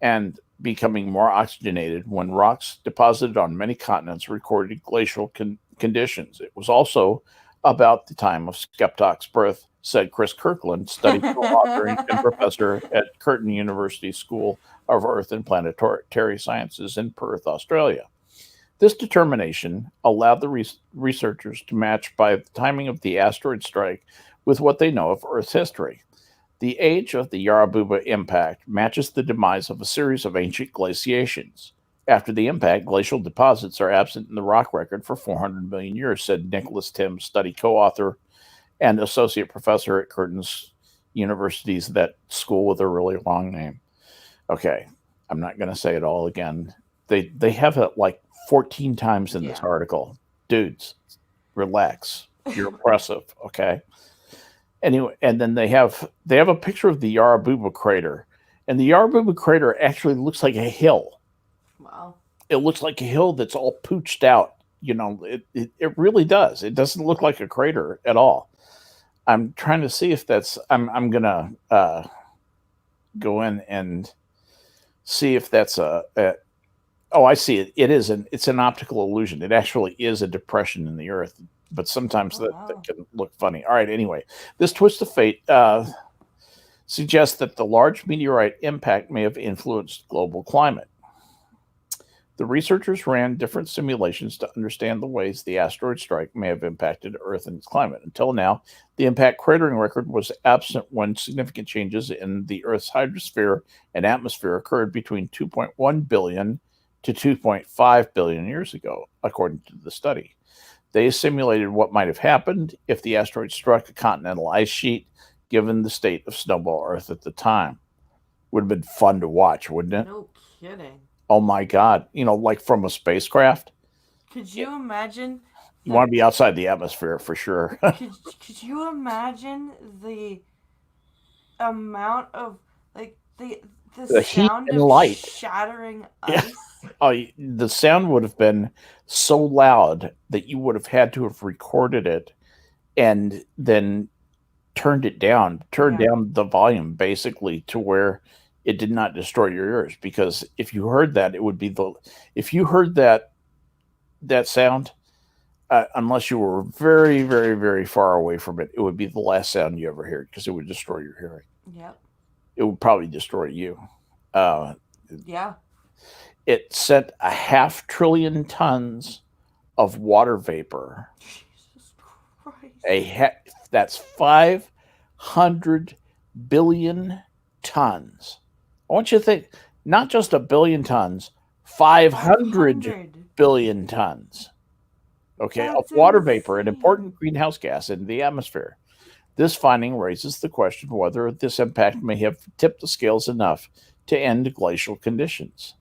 and becoming more oxygenated, when rocks deposited on many continents recorded glacial conditions. It was also about the time of Skep's birth, said Chris Kirkland, study co-author and professor at Curtin University School of Earth and Planetary Sciences in Perth, Australia. This determination allowed the researchers to match by the timing of the asteroid strike with what they know of Earth's history. The age of the Yarrabubba impact matches the demise of a series of ancient glaciations. After the impact, glacial deposits are absent in the rock record for 400 million years, said Nicholas Timms, study co-author and associate professor at Curtin's University's that school with a really long name. Okay, I'm not going to say it all again. They have it like 14 times in this article. Dudes, relax. You're impressive, okay? Anyway, and then they have a picture of the Yarrabubba crater, and the Yarrabubba crater actually looks like a hill. Wow. It looks like a hill that's all pooched out. It really does. It doesn't look like a crater at all. I'm trying to see if that's. I'm gonna go in and see if that's oh, I see it. It's an optical illusion. It actually is a depression in the Earth, but sometimes that can look funny. All right. Anyway, this twist of fate suggests that the large meteorite impact may have influenced global climate. The researchers ran different simulations to understand the ways the asteroid strike may have impacted Earth and its climate. Until now, the impact cratering record was absent when significant changes in the Earth's hydrosphere and atmosphere occurred between 2.1 billion to 2.5 billion years ago, according to the study. They simulated what might have happened if the asteroid struck a continental ice sheet, given the state of snowball Earth at the time. Would have been fun to watch, wouldn't it? No kidding. Oh my God. Like from a spacecraft. Could you imagine You want to be outside the atmosphere for sure. could you imagine the amount of like the Heat sound and of light. shattering Yeah. ice? Oh, the sound would have been so loud that you would have had to have recorded it and then turned down the volume basically to where it did not destroy your ears. Because if you heard that, if you heard that sound, unless you were very, very, very far away from it, it would be the last sound you ever heard because it would destroy your hearing. Yep. It would probably destroy you. Yeah. It sent 500 billion tons of water vapor. Jesus Christ. That's 500 billion tons. I want you to think, not just a billion tons, 500 billion tons. Okay, of water vapor, an important greenhouse gas in the atmosphere. This finding raises the question whether this impact may have tipped the scales enough to end glacial conditions.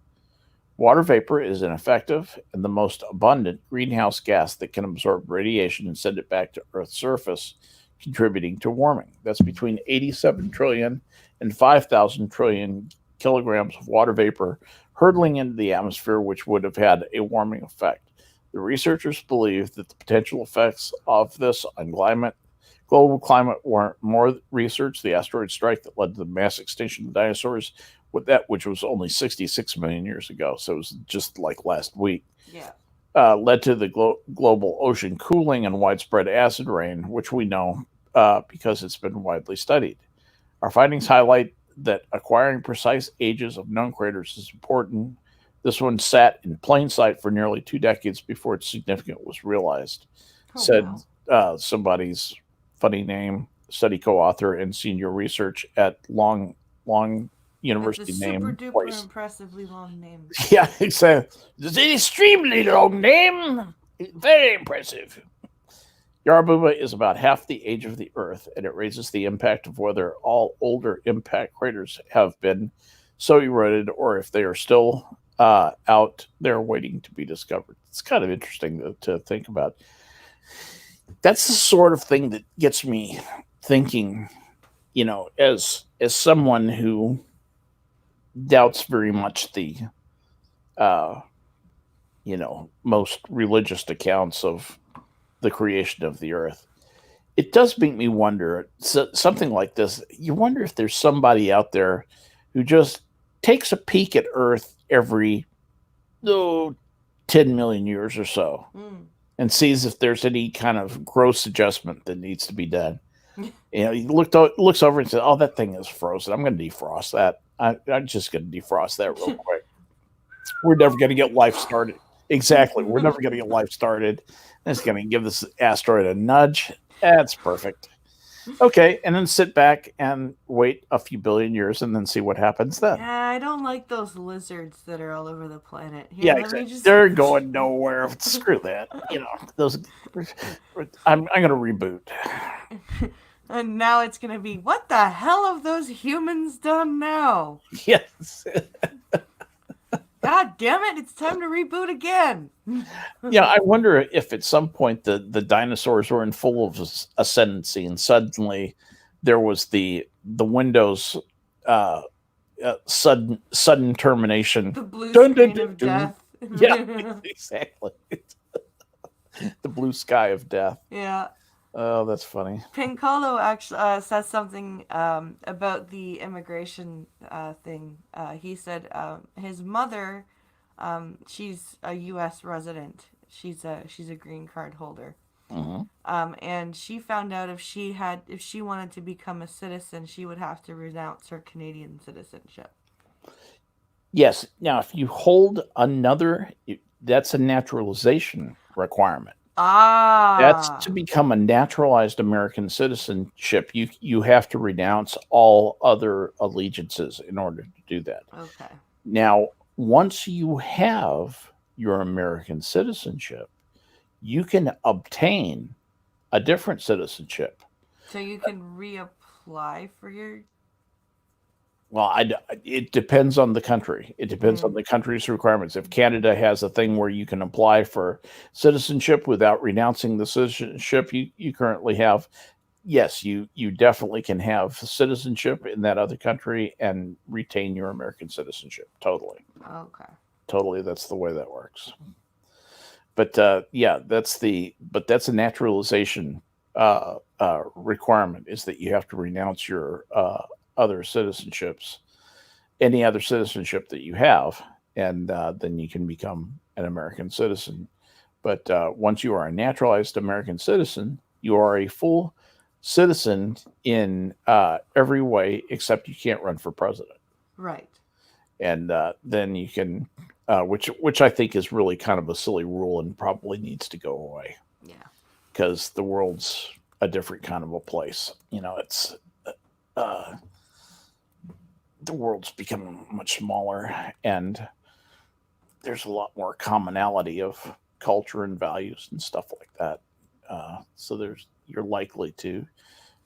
Water vapor is an effective and the most abundant greenhouse gas that can absorb radiation and send it back to Earth's surface, contributing to warming. That's between 87 trillion and 5,000 trillion kilograms of water vapor hurtling into the atmosphere, which would have had a warming effect. The researchers believe that the potential effects of this on global climate warrant more research. The asteroid strike that led to the mass extinction of dinosaurs, which was only 66 million years ago, so it was just like last week. Yeah. Led to the global ocean cooling and widespread acid rain, which we know because it's been widely studied. Our findings highlight that acquiring precise ages of known craters is important. This one sat in plain sight for nearly 2 decades before its significance was realized, said somebody's funny name, study co-author and senior research at Long University name. Super duper impressively long name. Yeah, exactly. It's an extremely long name. Very impressive. Yarabuba is about half the age of the Earth, and it raises the impact of whether all older impact craters have been so eroded or if they are still out there waiting to be discovered. It's kind of interesting to think about. That's the sort of thing that gets me thinking, as someone who doubts very much the most religious accounts of the creation of the earth. It does make me wonder, something like this, you wonder if there's somebody out there who just takes a peek at earth every 10 million years or so and sees if there's any kind of gross adjustment that needs to be done. He looks over and says, oh, that thing is frozen. I'm going to defrost that. I'm just going to defrost that real quick. We're never going to get life started. Exactly. We're never going to get life started. It's going to give this asteroid a nudge. That's perfect. Okay, and then sit back and wait a few billion years and then see what happens then. Yeah, I don't like those lizards that are all over the planet. Here, yeah, exactly. They're going nowhere. Screw that. Those. I'm going to reboot. And now it's going to be, what the hell have those humans done now? Yes. God damn it, it's time to reboot again. Yeah, I wonder if at some point the dinosaurs were in full of ascendancy and suddenly there was the Windows sudden termination. The blue screen of death. Yeah, exactly. The blue sky of death. Yeah. Oh, that's funny. Pincolo actually says something about the immigration thing. He said his mother, she's a U.S. resident. She's a green card holder. Mm-hmm. And she found out if she wanted to become a citizen, she would have to renounce her Canadian citizenship. Yes. Now, if you hold another, that's a naturalization requirement. That's to Ah, become a naturalized American citizenship. You have to renounce all other allegiances in order to do that. okay. Now, once you have your American citizenship, you can obtain a different citizenship. So you can reapply for your. Well, it depends on the country. It depends on Mm, the country's requirements. If Canada has a thing where you can apply for citizenship without renouncing the citizenship you currently have, yes, you definitely can have citizenship in that other country and retain your American citizenship. Totally, okay. totally. That's the way that works. But yeah, that's a naturalization requirement is that you have to renounce your other citizenships, any other citizenship that you have, and then you can become an American citizen. But once you are a naturalized American citizen, you are a full citizen in every way except you can't run for president. Right. And then you can, which I think is really kind of a silly rule and probably needs to go away Yeah. because the world's a different kind of a place. It's uh, the world's become much smaller, and there's a lot more commonality of culture and values and stuff like that. So you're likely to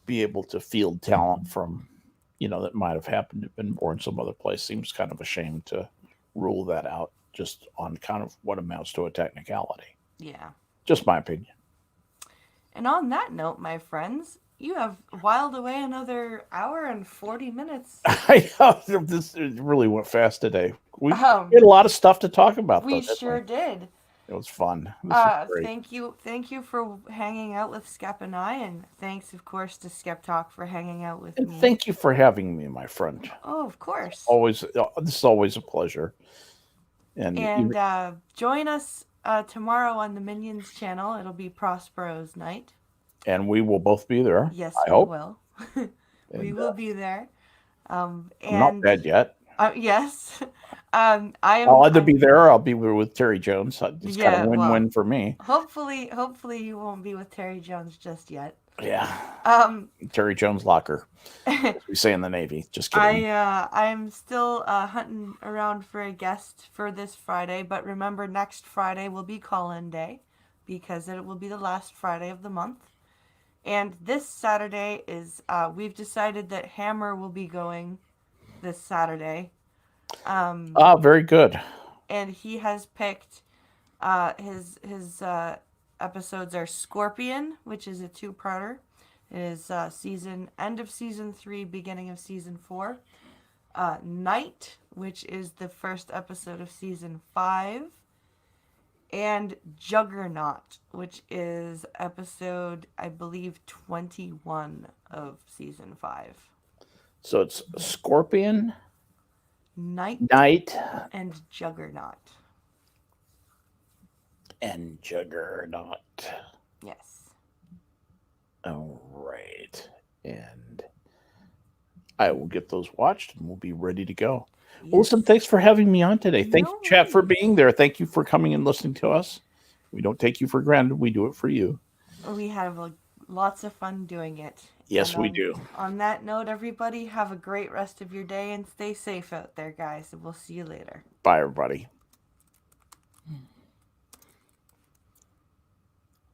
be able to field talent from that might have happened to have been born some other place. Seems kind of a shame to rule that out just on kind of what amounts to a technicality. Yeah. Just my opinion. And on that note, my friends, you have whiled away another hour and 40 minutes. I know this really went fast today. We Um, had a lot of stuff to talk about, though, we didn't we? sure did. It was fun. This was great. Thank you for hanging out with Skep and I, and thanks, of course, to Skep Talk for hanging out with And me. thank you for having me, my friend. Oh, of course. Always, this is always a pleasure. And And even, join us tomorrow on the Minions channel. It'll be Prospero's night. and we will both be there. Yes, I we hope. will. We And will be there. I'm not And dead yet. yes, I'll either be I'm. there or I'll be with Terry Jones. It's kind of Yeah. Well, win-win for me. hopefully you won't be with Terry Jones just yet. Yeah, Um, Terry Jones locker, as we say in the Navy. Just kidding. I'm still hunting around for a guest for this Friday, but remember next Friday will be call-in day because it will be the last Friday of the month. And this Saturday is we've decided that Hammer will be going this Saturday. Um, Ah, very good. and he has picked his episodes are Scorpion, which is a two-parter. It is season end of season 3, beginning of season 4. Night, which is the first episode of season 5, and Juggernaut, which is episode I believe 21 of season 5. So it's Scorpion, Night Knight, and Juggernaut. and Juggernaut. Yes. All right. And I will get those watched and we'll be ready to go. Well, listen, Yes. thanks for having me on today. Thank you, No chat, for worries. being there. Thank you for coming and listening to us. We don't take you for granted. We do it for you. We have lots of fun doing it. Yes, And we do. on that note, everybody, have a great rest of your day and stay safe out there, guys. And we'll see you later. Bye, everybody.